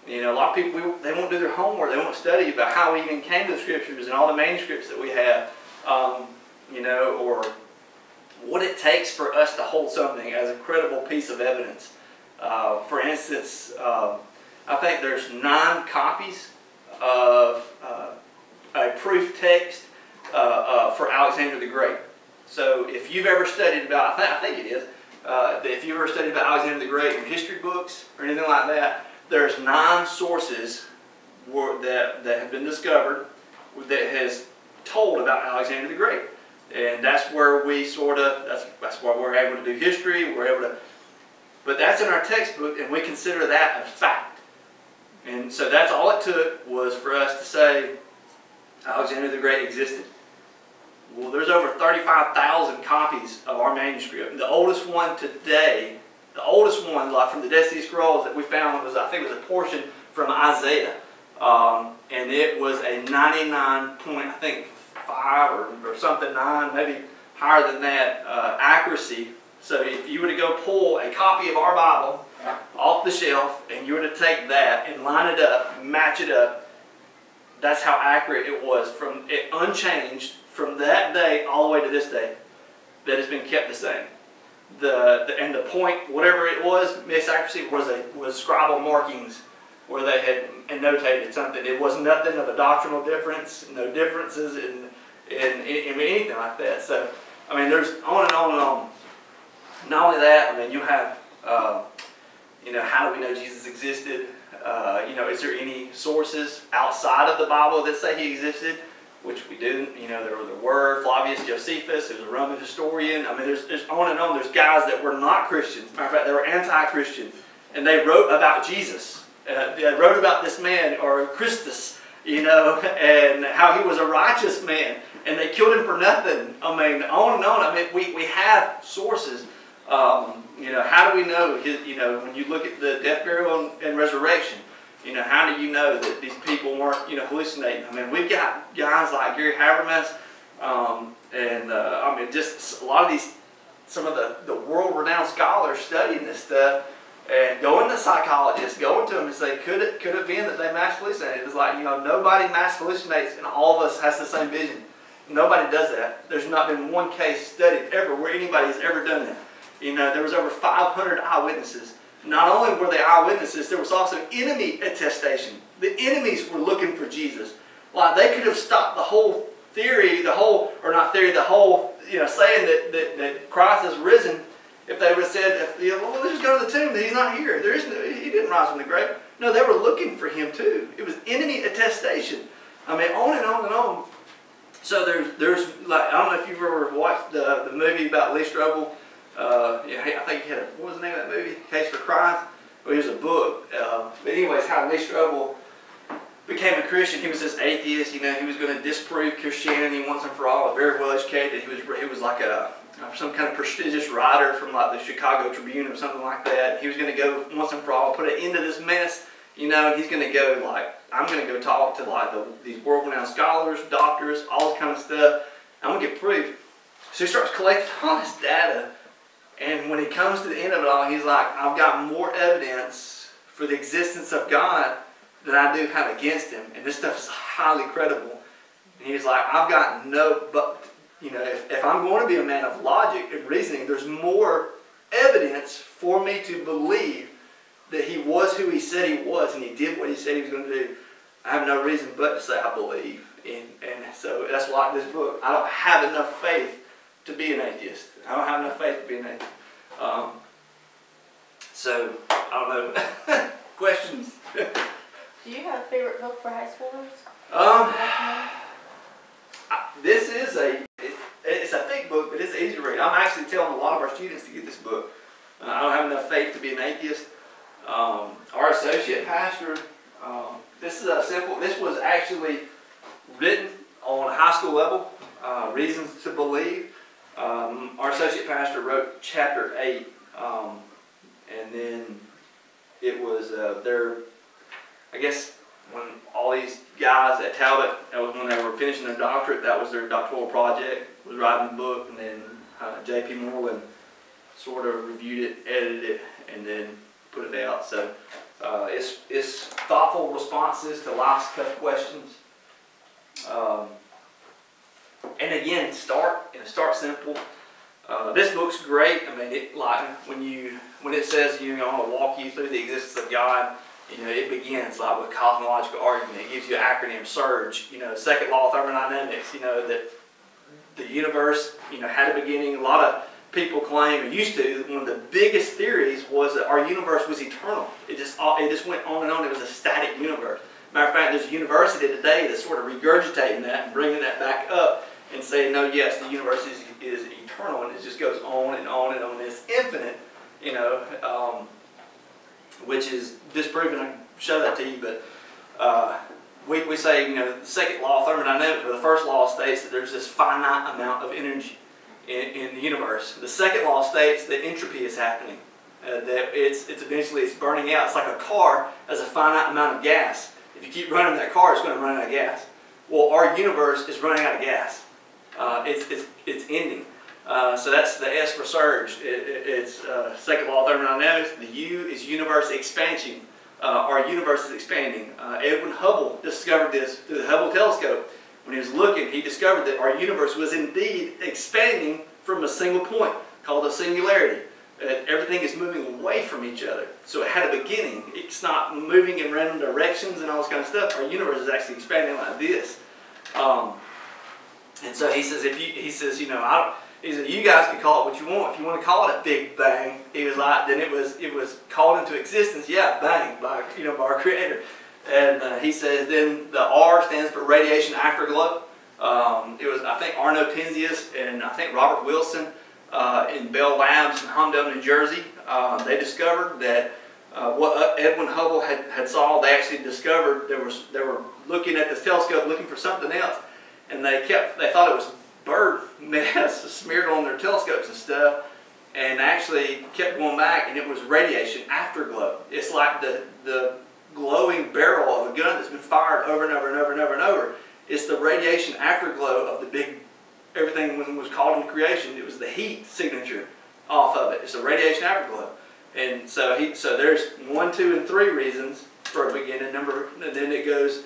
You know, a lot of people, they won't do their homework. They won't study about how we even came to the scriptures and all the manuscripts that we have. You know, or what it takes for us to hold something as a credible piece of evidence. For instance, I think there's 9 copies of a proof text for Alexander the Great. So if you've ever studied about, I think it is, if you've ever studied about Alexander the Great in history books or anything like that, there's 9 sources that have been discovered that has told about Alexander the Great. And that's where we sort of, that's where we're able to do history, we're able to, but that's in our textbook and we consider that a fact. And so that's all it took was for us to say Alexander the Great existed. Well, there's over 35,000 copies of our manuscript. The oldest one today, the oldest one, like from the Dead Sea Scrolls that we found was, I think it was a portion from Isaiah. And it was a 99 point, I think 5 or something, 9, maybe higher than that, accuracy. So if you were to go pull a copy of our Bible off the shelf and you were to take that and line it up, match it up, that's how accurate it was, from it unchanged from that day all the way to this day. That has been kept the same. And the point, whatever it was, misaccuracy was scribal markings where they had annotated something. It was nothing of a doctrinal difference, no differences in anything like that. So I mean, there's on and on and on. Not only that, I mean, you have you know, how do we know Jesus existed? You know, is there any sources outside of the Bible that say he existed? Which we do. You know, there were Flavius Josephus, who's a Roman historian. I mean, there's on and on. There's guys that were not Christians. Matter of fact, they were anti-Christian, and they wrote about Jesus. They wrote about this man, or Christus, you know, and how he was a righteous man, and they killed him for nothing. I mean, on and on. I mean, we have sources. You know, how do we know? You know, when you look at the death, burial, and resurrection, you know, how do you know that these people weren't, you know, hallucinating? I mean, we've got guys like Gary Habermas, I mean, just a lot of these, some of the world-renowned scholars studying this stuff, and going to psychologists, going to them and say, could it have been that they mass hallucinated? It's like, you know, nobody mass hallucinates, and all of us has the same vision. Nobody does that. There's not been one case studied ever where anybody has ever done that. You know, there was over 500 eyewitnesses. Not only were they eyewitnesses, there was also enemy attestation. The enemies were looking for Jesus. Like, they could have stopped the whole theory, the whole, you know, saying that Christ has risen, if they would have said, you know, well, let's just go to the tomb. He's not here. He didn't rise from the grave. No, they were looking for him too. It was enemy attestation. I mean, on and on and on. So there's like, I don't know if you've ever watched the movie about Lee Strobel. I think he had what was the name of that movie? Case for Christ. Well, it was a book. But anyways, how Lee Strobel became a Christian, he was this atheist. You know, he was going to disprove Christianity once and for all. Very well educated. He was like some kind of prestigious writer from like the Chicago Tribune or something like that. He was going to go once and for all, put an end to this mess. You know, and he's going to go like, I'm going to go talk to like these world-renowned scholars, doctors, all this kind of stuff. I'm going to get proof. So he starts collecting all this data, and when he comes to the end of it all, he's like, I've got more evidence for the existence of God than I do have against him, and this stuff is highly credible. And he's like, I've got but you know, if I'm going to be a man of logic and reasoning, there's more evidence for me to believe that he was who he said he was, and he did what he said he was going to do. I have no reason but to say I believe. And so that's why this book, I don't have enough faith to be an atheist. I don't have enough faith to be an atheist. So, I don't know. Questions? Do you have a favorite book for high schoolers? This is it's a thick book, but it's easy to read. I'm actually telling a lot of our students to get this book. I don't have enough faith to be an atheist. Our associate pastor, this was actually written on a high school level, Reasons to Believe. Our associate pastor wrote chapter 8, and then it was I guess when all these guys at Talbot, that was when they were finishing their doctorate, that was their doctoral project, was writing the book, and then J.P. Moreland sort of reviewed it, edited it, and then put it out. So it's thoughtful responses to life's tough questions. And again, start simple. This book's great. I mean, when it says, you know, I'm going to walk you through the existence of God, you know, it begins like with cosmological argument. It gives you an acronym, SURGE. You know, second law of thermodynamics. You know that the universe, you know, had a beginning. A lot of people claim, or used to, one of the biggest theories was that our universe was eternal. It just went on and on. It was a static universe. Matter of fact, there's a university today that's sort of regurgitating that and bringing that back up and saying, no, yes, the universe is eternal, and it just goes on and on and on. It's infinite, you know, which is disproven. I can show that to you, but we say, you know, the second law of thermodynamics, or the first law states that there's this finite amount of energy in the universe. The second law states that entropy is happening, that it's eventually burning out. It's like a car has a finite amount of gas. If you keep running that car, it's going to run out of gas. Well, our universe is running out of gas. It's ending. So that's the S for surge. It's second law of thermodynamics. The U is universe expansion. Our universe is expanding. Edwin Hubble discovered this through the Hubble telescope. When he was looking, he discovered that our universe was indeed expanding from a single point called a singularity. Everything is moving away from each other. So it had a beginning. It's not moving in random directions and all this kind of stuff. Our universe is actually expanding like this. And so he says, you know, he said, you guys can call it what you want. If you want to call it a big bang, he was like, then it was called into existence. Yeah, bang, by our Creator. And he says, then the R stands for radiation afterglow. It was, I think, Arno Penzias and I think Robert Wilson in Bell Labs in Humdale, New Jersey. They discovered that what Edwin Hubble had saw. They actually discovered they were looking at this telescope looking for something else, and they thought it was bird mess smeared on their telescopes and stuff, and actually kept going back, and it was radiation afterglow. It's like the glowing barrel of a gun that's been fired over and over and over and over and over. It's the radiation afterglow of the big, everything when it was called into creation, it was the heat signature off of it. It's a radiation afterglow. And so there's 1, 2, and 3 reasons for a beginning number, and then it goes,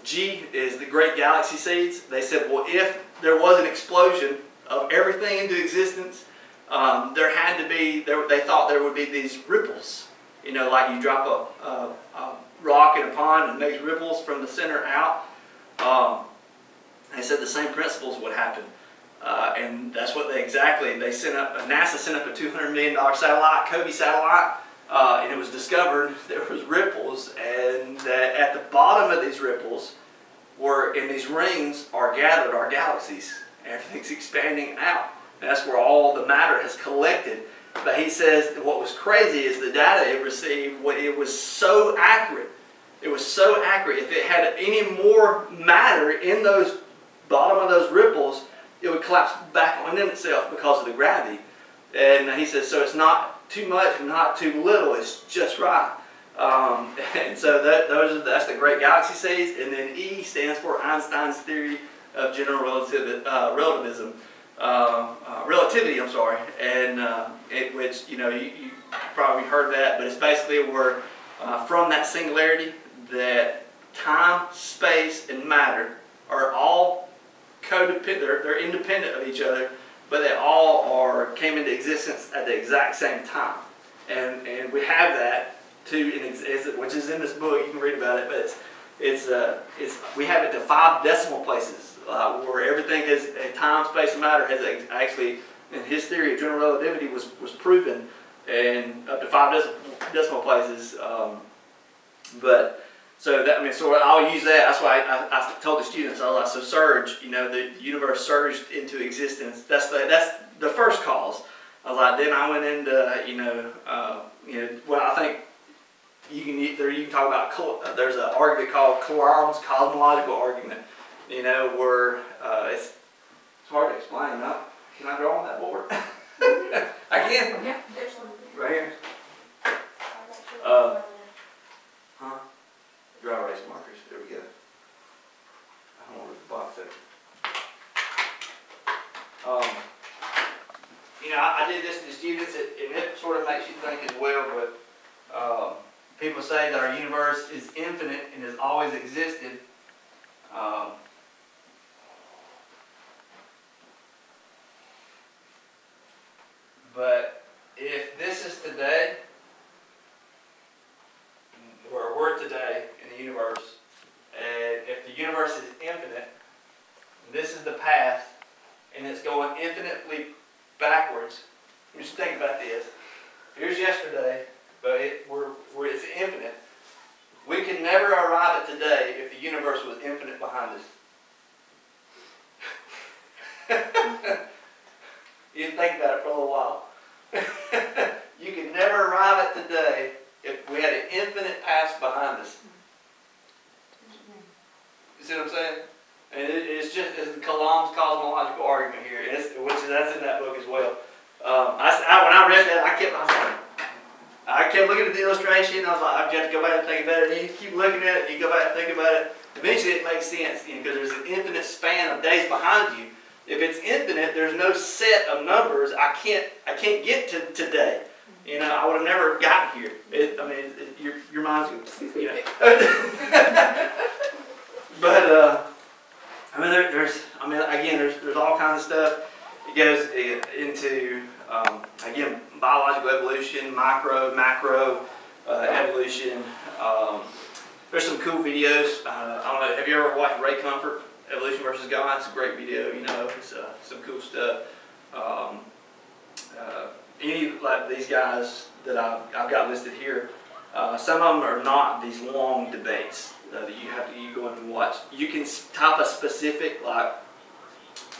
G is the great galaxy seeds. They said, well, if there was an explosion of everything into existence, there had to be, they thought there would be these ripples. You know, like you drop a rock in a pond and makes ripples from the center out. They said the same principles would happen. And that's what they sent up, NASA sent up a $200 million satellite, Kobe satellite, and it was discovered there was ripples, and that at the bottom of these ripples in these rings are gathered our galaxies. Everything's expanding out. And that's where all the matter has collected. But he says what was crazy is the data it received, it was so accurate it was so accurate. If it had any more matter in those bottom of those ripples, it would collapse back on itself because of the gravity. And he says, so it's not too much and not too little, it's just right. And so that's the great galaxy seeds. And then E stands for Einstein's theory of general relativity, I'm sorry. And which, you probably heard that, but it's basically where from that singularity that time, space, and matter are all codependent, they're independent of each other, but they all came into existence at the exact same time. And we have that too, which is in this book. You can read about it, but we have it to 5 decimal places where everything is time, space, and matter has actually, in his theory of general relativity, was proven, and up to 5 decimal places. So I'll use that. That's why I told the students, I was like, so surge, the universe surged into existence. That's the first cause. I was like, then I went into, well, I think you can talk about, there's an argument called Coulomb's cosmological argument, where it's hard to explain. Can I draw on that board? I can. Yeah, there's one. Right here. Dry erase markers. There we go. I don't want to box it. I did this to the students, and it sort of makes you think as well, but people say that our universe is infinite and has always existed. But if this is today, where we're today in the universe, and if the universe is infinite, this is the past, and it's going infinitely backwards. Just think about this. Here's yesterday, but it's infinite. We could never arrive at today if the universe was infinite behind us. You think about it for a little while. You could never arrive at today if we had an infinite past behind us. You see what I'm saying? And it's the Coulomb's cosmological argument here, that's in that book as well. When I read that, I kept looking at the illustration. I was like, I've got to go back and think about it. And you keep looking at it, you go back and think about it. Eventually, it makes sense because there's an infinite span of days behind you. If it's infinite, there's no set of numbers. I can't get to today. I would have never gotten here. Your mind's good. But there's all kinds of stuff. It goes into again, biological evolution, micro, macro evolution. There's some cool videos. I don't know. Have you ever watched Ray Comfort, Evolution versus God? It's a great video. It's some cool stuff. Like these guys that I've got listed here, some of them are not these long debates that you go in and watch. You can type a specific, like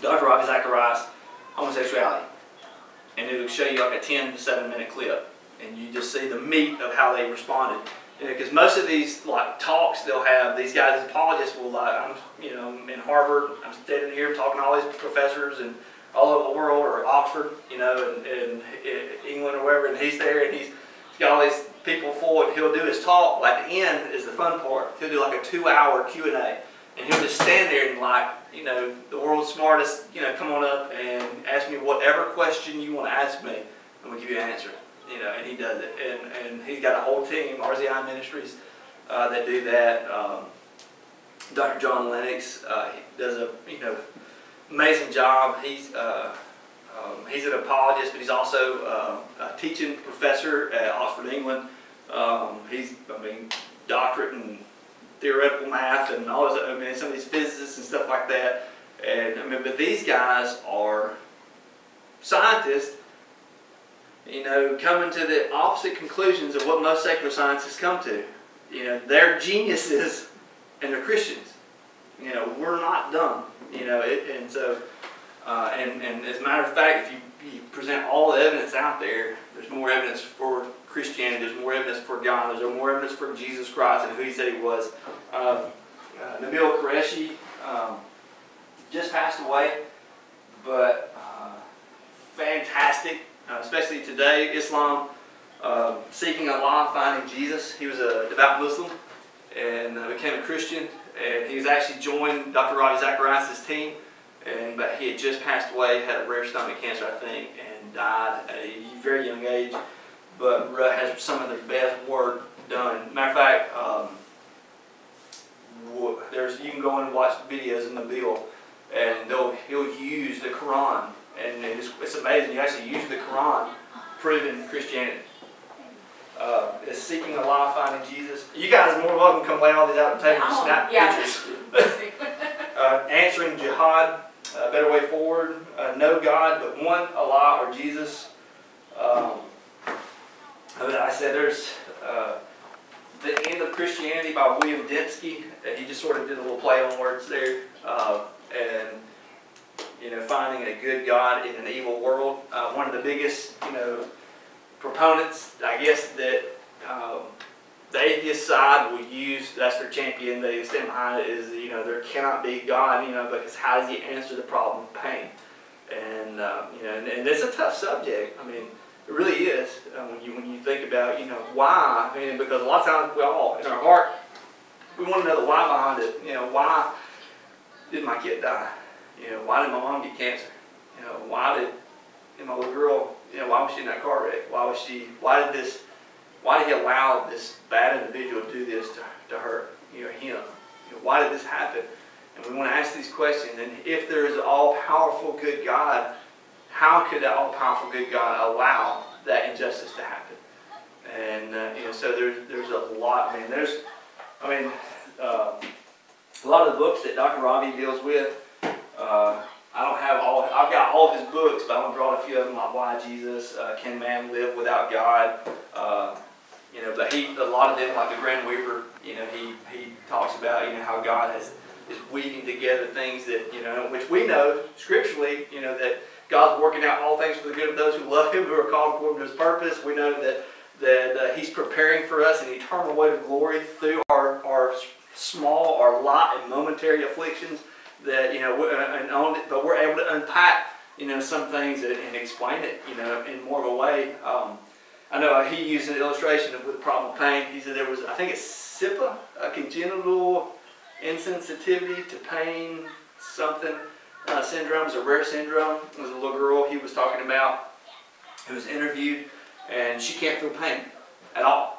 Dr. Ravi Zacharias, homosexuality, and it'll show you like a 10 to 7 minute clip, and you just see the meat of how they responded. Because most of these talks they'll have, these guys, apologists will I'm in Harvard, I'm standing here talking to all these professors and all over the world, or Oxford, and England or wherever, and he's there and he's got all these people full, and he'll do his talk. At the end is the fun part. He'll do like a 2-hour Q&A, and he'll just stand there and the world's smartest, come on up and ask me whatever question you want to ask me, and we'll give you an answer. And he does it, and he's got a whole team, RZI Ministries, that do that. Dr. John Lennox, he does a amazing job. He's an apologist, but he's also a teaching professor at Oxford, England. He's doctorate in theoretical math and all this. Some of these physicists and stuff like that. And but these guys are scientists, coming to the opposite conclusions of what most secular scientists come to. They're geniuses and they're Christians. We're not dumb. And so, and as a matter of fact, if you present all the evidence out there, there's more evidence for Christianity Christianity. There's more evidence for God. There's more evidence for Jesus Christ and who He said He was. Nabil Qureshi just passed away, but fantastic, especially today, Islam, seeking Allah, finding Jesus. He was a devout Muslim and became a Christian, and he's actually joined Dr. Ravi Zacharias' team, but he had just passed away, had a rare stomach cancer, I think, and died at a very young age, but has some of the best work done. Matter of fact, you can go in and watch videos in Nabil, and he'll use the Quran, and it's amazing. He actually uses the Quran, proving Christianity. Is seeking Allah, finding Jesus. You guys are more welcome to come lay all these out on the table and snap pictures. Answering jihad, a better way forward. No God but one, Allah or Jesus. I said there's The End of Christianity by William Dembski. He just sort of did a little play on words there. And finding a good God in an evil world. One of the biggest, proponents, I guess, that the atheist side will use, that's their champion, they stand behind it, is, there cannot be God, because how does He answer the problem of pain? And, and it's a tough subject. I mean, it really is, when you think about, why. I mean, because a lot of times we all, in our heart, we want to know the why behind it. Why did my kid die? Why did my mom get cancer? Why did my little girl, why was she in that car wreck? Why did He allow this bad individual to do this to her, him? Why did this happen? And we want to ask these questions. And if there is an all-powerful good God, how could that all-powerful good God allow that injustice to happen? And so there's a lot. A lot of the books that Dr. Ravi deals with. I don't have all. I've got all of his books, but I'm gonna draw a few of them, like Why Jesus, Can Man Live Without God? But a lot of them, like the Grand Weaver, he talks about how God is weaving together things that which we know scripturally, that God's working out all things for the good of those who love Him, who are called according to His purpose. We know that He's preparing for us an eternal way of glory through our small, our light and momentary afflictions. That but we're able to unpack some things and explain it in more of a way. I know he used an illustration with the problem of pain. He said there was, I think it's SIPA, a congenital insensitivity to pain something syndrome. It's a rare syndrome. It was a little girl he was talking about who was interviewed, and she can't feel pain at all.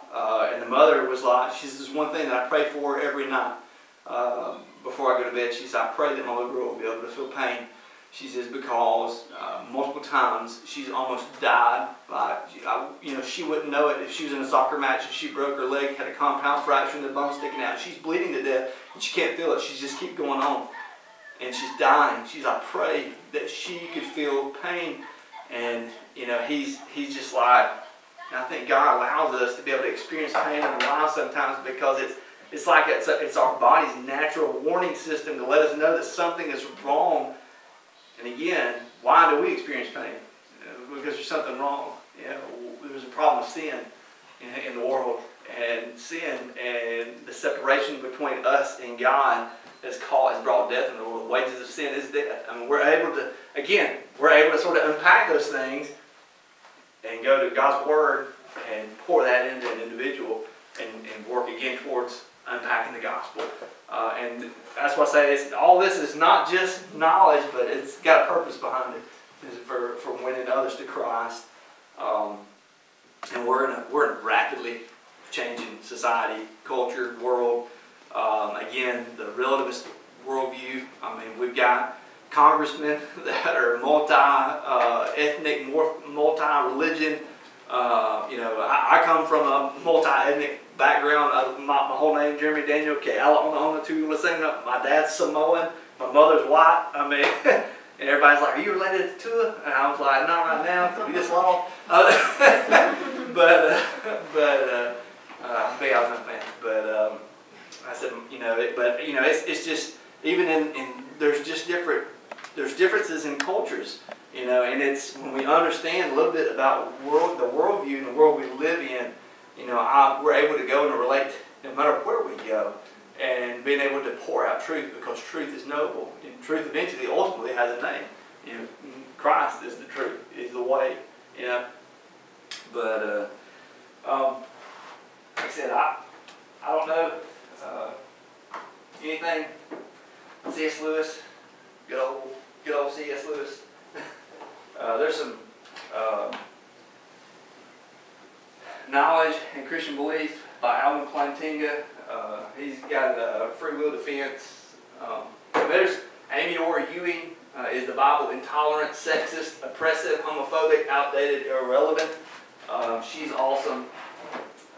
And the mother was like, she says, "There's one thing that I pray for every night before I go to bed." She said, "I pray that my little girl will be able to feel pain." She says, because multiple times she's almost died. She wouldn't know it if she was in a soccer match and she broke her leg, had a compound fracture and the bone sticking out. She's bleeding to death and she can't feel it. She just keeps going on. And she's dying. I pray that she could feel pain. And, he's just like, and I think God allows us to be able to experience pain in our lives sometimes because it's like it's our body's natural warning system to let us know that something is wrong. And again, why do we experience pain? Because there's something wrong. There's a problem of sin in the world. And sin and the separation between us and God has brought death in the world. The wages of sin is death. I mean, we're able to sort of unpack those things and go to God's Word and pour that into an individual and work again towards unpacking the gospel. And that's why I say all this is not just knowledge, but it's got a purpose behind it. It's for winning others to Christ. And we're in a rapidly changing society, culture, world. Again, the relativist worldview. I mean, we've got congressmen that are multi-ethnic, multi-religion. I come from a multi-ethnic background. My whole name, Jeremy Tuiolosega. My dad's Samoan. My mother's white. I mean, and everybody's like, "Are you related to Tua?" And I was like, "Not right now. We just lost." I'm a big Alabama fan. But I said, it's just even in there's differences in cultures, you know, and it's when we understand a little bit about the worldview and the world we live in, you know, we're able to go and relate no matter where we go, and being able to pour out truth, because truth is noble, and truth eventually, ultimately has a name. You know, Christ is the truth, is the way, you know. But like I said, I don't know anything. C.S. Lewis, good old C.S. Lewis. There's some Knowledge and Christian Belief by Alvin Plantinga. He's got a free will defense. There's Amy Orr Ewing, is the Bible intolerant, sexist, oppressive, homophobic, outdated, irrelevant? She's awesome.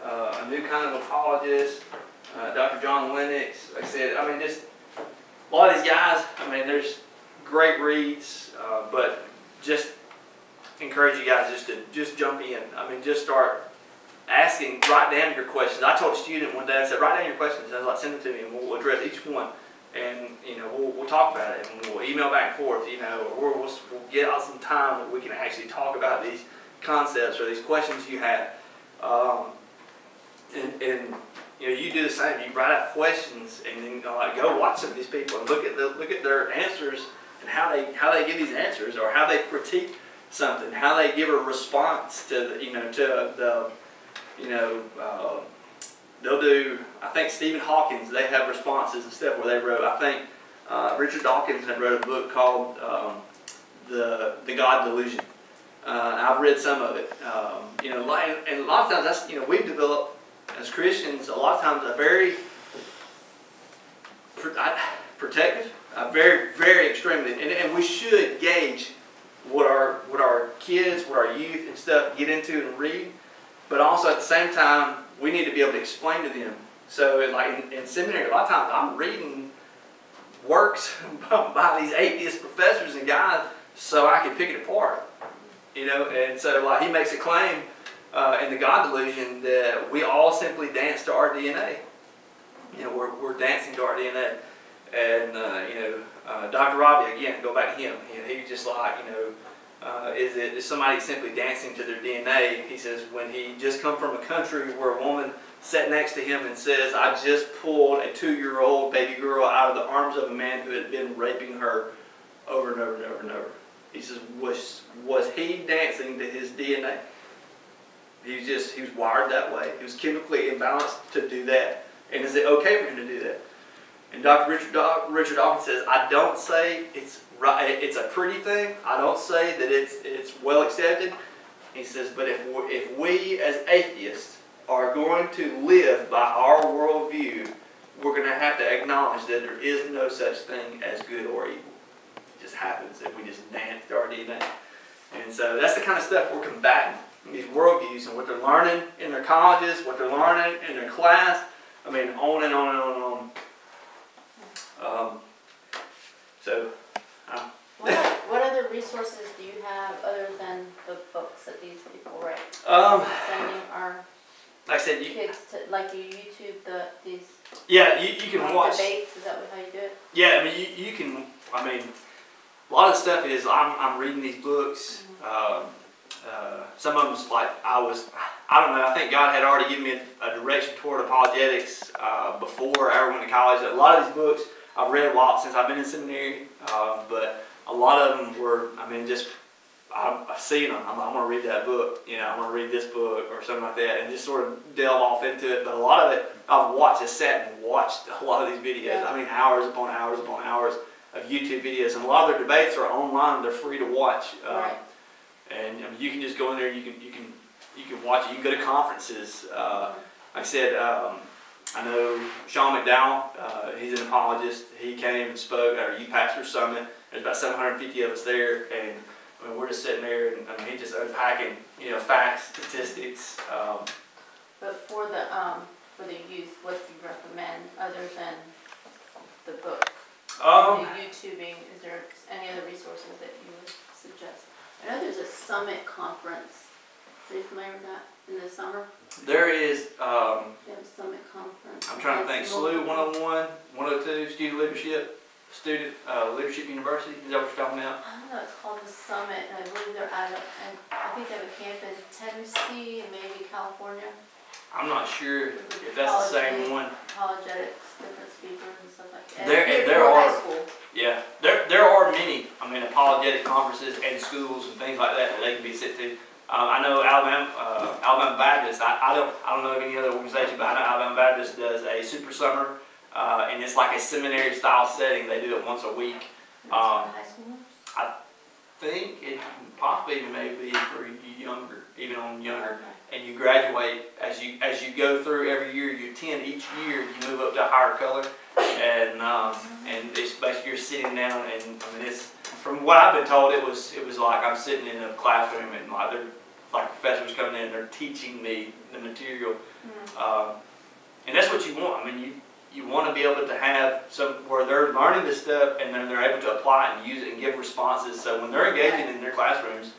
A New Kind of Apologist. Dr. John Lennox. Like I said, I mean, just a lot of these guys. I mean, there's great reads, but just encourage you guys just jump in. I mean, just start asking, write down your questions. I told a student one day, I said, write down your questions. I was like, send them to me, and we'll address each one. And, you know, we'll talk about it, and we'll email back and forth, you know, or we'll get out some time where we can actually talk about these concepts or these questions you have. And you know, you do the same. You write out questions, and then like, go watch some of these people and look at their answers and how they give these answers, or how they critique something, how they give a response to they'll do. I think Stephen Hawkins, they have responses and stuff where they wrote. I think Richard Dawkins had wrote a book called the God Delusion. I've read some of it. You know, and a lot of times that's, you know, we've developed as Christians a lot of times a very protective, very, very extremely, and we should gauge what our kids, what our youth and stuff get into and read, but also at the same time we need to be able to explain to them. So like in seminary, a lot of times I'm reading works by these atheist professors and guys so I can pick it apart, you know. And so like he makes a claim in the God Delusion that we all simply dance to our DNA. You know, we're dancing to our DNA. And you know, Dr. Robbie, again, go back to him. You know, he was just like, you know, is somebody simply dancing to their DNA? He says when he just come from a country where a woman sat next to him and says, I just pulled a 2-year-old baby girl out of the arms of a man who had been raping her over and over and over and over. He says, was he dancing to his DNA? He was wired that way. He was chemically imbalanced to do that. And is it okay for him to do that? And Dr. Richard Dawkins says, I don't say it's right, it's a pretty thing. I don't say that it's well accepted. He says, but if we as atheists are going to live by our worldview, we're going to have to acknowledge that there is no such thing as good or evil. It just happens that we just dance to our DNA. And so that's the kind of stuff we're combating. These worldviews and what they're learning in their colleges, what they're learning in their class. I mean, on and on and on and on. What other resources do you have other than the books that these people write? Sending our like I said, kids to, like you YouTube these. Yeah, you can watch debates. Is that how you do it? Yeah, I mean you can. I mean, a lot of the stuff is I'm reading these books. Mm-hmm. Some of them's like I don't know. I think God had already given me a direction toward apologetics before I ever went to college. A lot of these books I've read a lot since I've been in seminary, but a lot of them were, I mean, just I've seen them. I'm going to read that book, you know, I'm going to read this book or something like that, and just sort of delve off into it. But a lot of it I've watched, just sat and watched a lot of these videos. Yeah. I mean, hours upon hours upon hours of YouTube videos, and a lot of their debates are online. They're free to watch. Right. And I mean, you can just go in there. You can watch it. You can go to conferences. Like I said, I know Sean McDowell. He's an apologist. He came and spoke at our Youth Pastor Summit. There's about 750 of us there, and I mean, we're just sitting there, and I mean, he's just unpacking, you know, facts, statistics. But for the youth, what do you recommend other than the book? The YouTubing. Is there any other resources that you would suggest? I know there's a summit conference. Are you familiar with that in the summer? There is. You have a summit conference. I'm trying to think. SLU 101, 102, student leadership. Student Leadership University. Is that what you're talking about? I don't know, it's called the Summit, and I believe they're out of, and I think they have a camp in Tennessee and maybe California. I'm not sure if that's the same one. Apologetics, different speakers and stuff like that. There are, yeah, there are many, I mean, apologetic conferences and schools and things like that they can be sent to. I know Alabama Baptist, I don't know of any other organization, but I know Alabama Baptist does a super summer, and it's like a seminary style setting. They do it once a week. High schoolers? I think it possibly even may be for younger, even on younger. Okay. And you graduate as you go through every year. You attend each year. You move up to a higher color, and it's basically you're sitting down. And I mean, it's from what I've been told, it was like I'm sitting in a classroom and like professors coming in. They're teaching me the material, and that's what you want. I mean, you want to be able to have some where they're learning this stuff and then they're able to apply it and use it and give responses. So when they're engaging in their classrooms,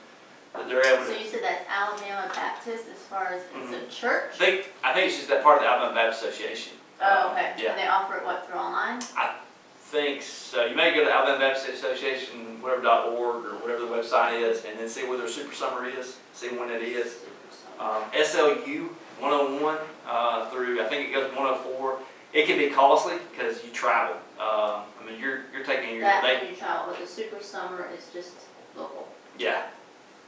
that they're able to. So you said that's Alabama Baptist as far as it's a church? I think it's just that part of the Alabama Baptist Association. Oh, okay. Yeah. And they offer it what, through online? I think so. You may go to Alabama Baptist Association, whatever.org or whatever the website is, and then see where their super summer is, see when it is. SLU 101 through, I think it goes 104. It can be costly because you travel. I mean, you're taking your. When you travel, but the super summer is just local. Yeah.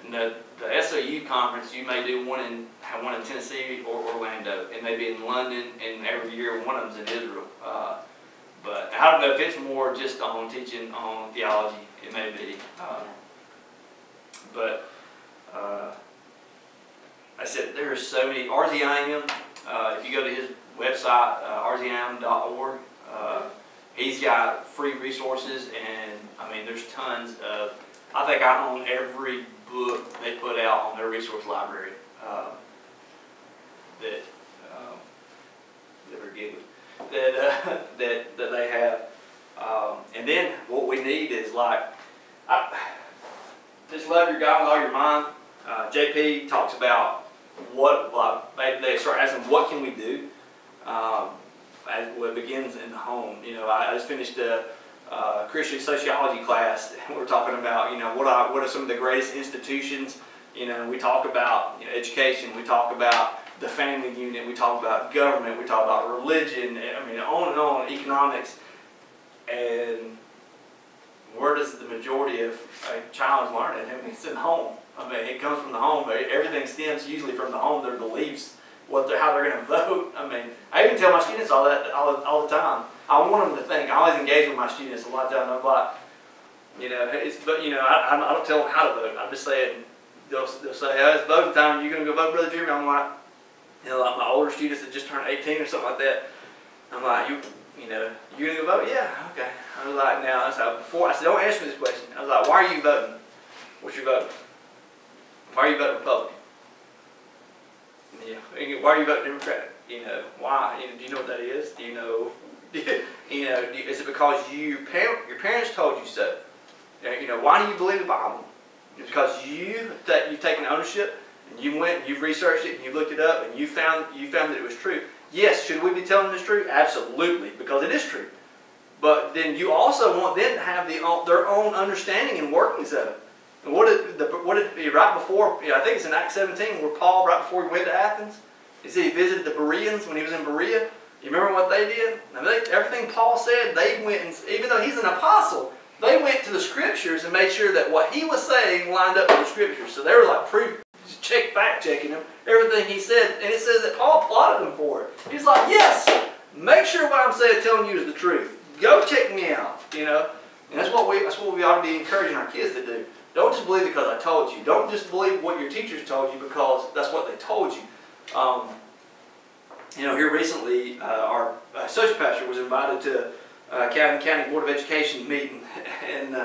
And the SOU conference, you may do one in Tennessee or Orlando. It may be in London, and every year one of them's in Israel. But I don't know if it's more just on teaching on theology. It may be. But I said there are so many. RZIM, if you go to his website, rzim.org, he's got free resources, and I mean there's tons of. I think I own every book they put out on their resource library that are given that they have, and then what we need is just love your God with all your mind. JP talks about they start asking what can we do. It begins in the home. You know, I just finished a Christian sociology class, and we're talking about, you know, what are some of the greatest institutions. You know, we talk about, you know, education, we talk about the family unit, we talk about government, we talk about religion, I mean, on and on, economics. And where does the majority of a child learn it? I mean, it's in the home. I mean, it comes from the home. Everything stems usually from the home, their beliefs, how they're going to vote. I mean, I even tell my students all the time. I want them to think. I always engage with my students a lot of times. I'm like, you know, I don't tell them how to vote. I just say it, and they'll say, oh, it's voting time. You going to go vote, Brother Jeremy? I'm like, you know, like my older students that just turned 18 or something like that. I'm like, you going to go vote? Yeah, okay. I was like, now, I said, don't ask me this question. I was like, why are you voting? What's your vote? Why are you voting Republican? Yeah. Why are you voting Democratic? You know, why? Do you know what that is? Do you know? Is it because your parents told you so? You know, why do you believe the Bible? It's because you've taken ownership, and you went and you've researched it and you looked it up and you found that it was true. Yes, should we be telling this truth? Absolutely, because it is true. But then you also want them to have their own understanding and workings of it. And what did be right before? I think it's in Acts 17 where Paul, right before he went to Athens, he said he visited the Bereans when he was in Berea. You remember what they did? Everything Paul said, they went and, even though he's an apostle, they went to the scriptures and made sure that what he was saying lined up with the scriptures. So they were like fact checking him, everything he said, and it says that Paul applauded him for it. He's like, yes, make sure what I'm telling you is the truth. Go check me out, you know. And that's what we ought to be encouraging our kids to do. Don't just believe because I told you. Don't just believe what your teachers told you because that's what they told you. You know, here recently, our associate pastor was invited to Calvin County Board of Education meeting, and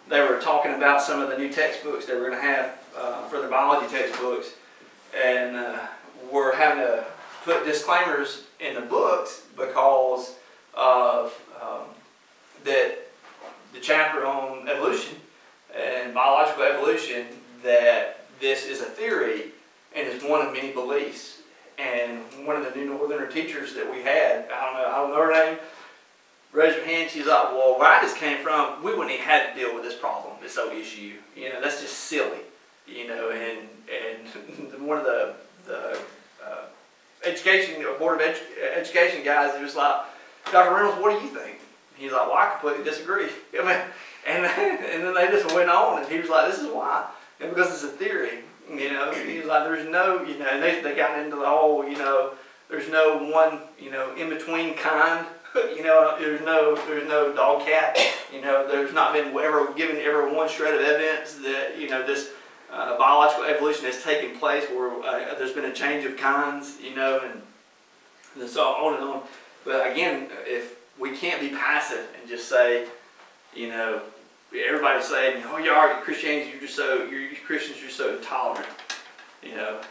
they were talking about some of the new textbooks they were going to have for the biology textbooks, and we're having to put disclaimers in the books because of that the chapter on evolution and biological evolution, that this is a theory and is one of many beliefs. And one of the new Northerner teachers that we had, I don't know her name, raised her hand. She's like, well, where I just came from, we wouldn't even have to deal with this problem, this whole issue. You know, that's just silly. You know, and one of the board of education guys, he was like, Dr. Reynolds, what do you think? He's like, well, I completely disagree. I mean, and then they just went on, and he was like, this is why. And because it's a theory, you know, he was like, there's no, you know, and they got into the whole, you know, there's no one, you know, in between kind. You know, there's no dog cat. You know, there's not been ever given one shred of evidence that, you know, this biological evolution has taken place where there's been a change of kinds. You know, and so on and on. But again, if we can't be passive and just say, you know, everybody's saying, oh, Christianity, you Christians, you're so intolerant. You know,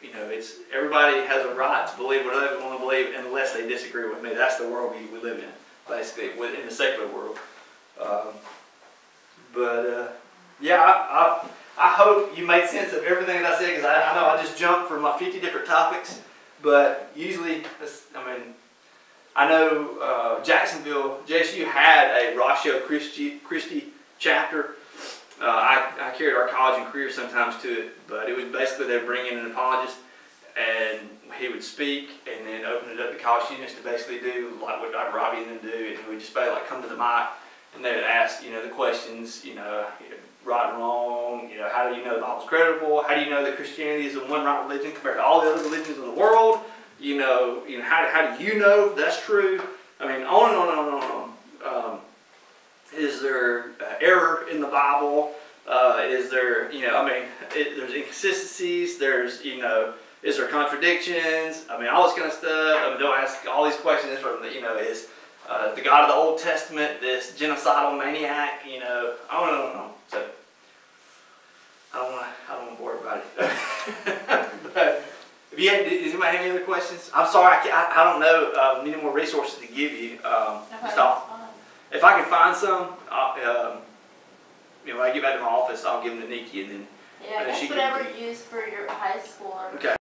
you know, it's everybody has a right to believe whatever they want to believe unless they disagree with me. That's the world we live in, basically, in the secular world. Yeah, I hope you made sense of everything that I said, because I know I just jumped from like 50 different topics, but usually, I know Jacksonville, JSU had a Ratio Christi chapter. I carried our college and career sometimes to it, but it was basically they would bring in an apologist and he would speak and then open it up to college students to basically do like what Dr. Robbie and them do, and he would just basically like come to the mic and they would ask, you know, the questions, you know, right and wrong, you know, how do you know the Bible's credible? How do you know that Christianity is the one right religion compared to all the other religions in the world? You know, how do you know that's true? I mean, on and on and on and on. Is there error in the Bible? Is there, you know, I mean, there's inconsistencies. There's, you know, is there contradictions? I mean, all this kind of stuff. I mean, they'll ask all these questions from the, you know, is the God of the Old Testament this genocidal maniac? You know, I don't know. So I don't want to bore everybody. But does anybody have any other questions? I'm sorry, I don't know any more resources to give you. If I can find some, you know, when I get back to my office, I'll give them to Nikki, and then yeah, I guess whatever you use for your high school. Okay.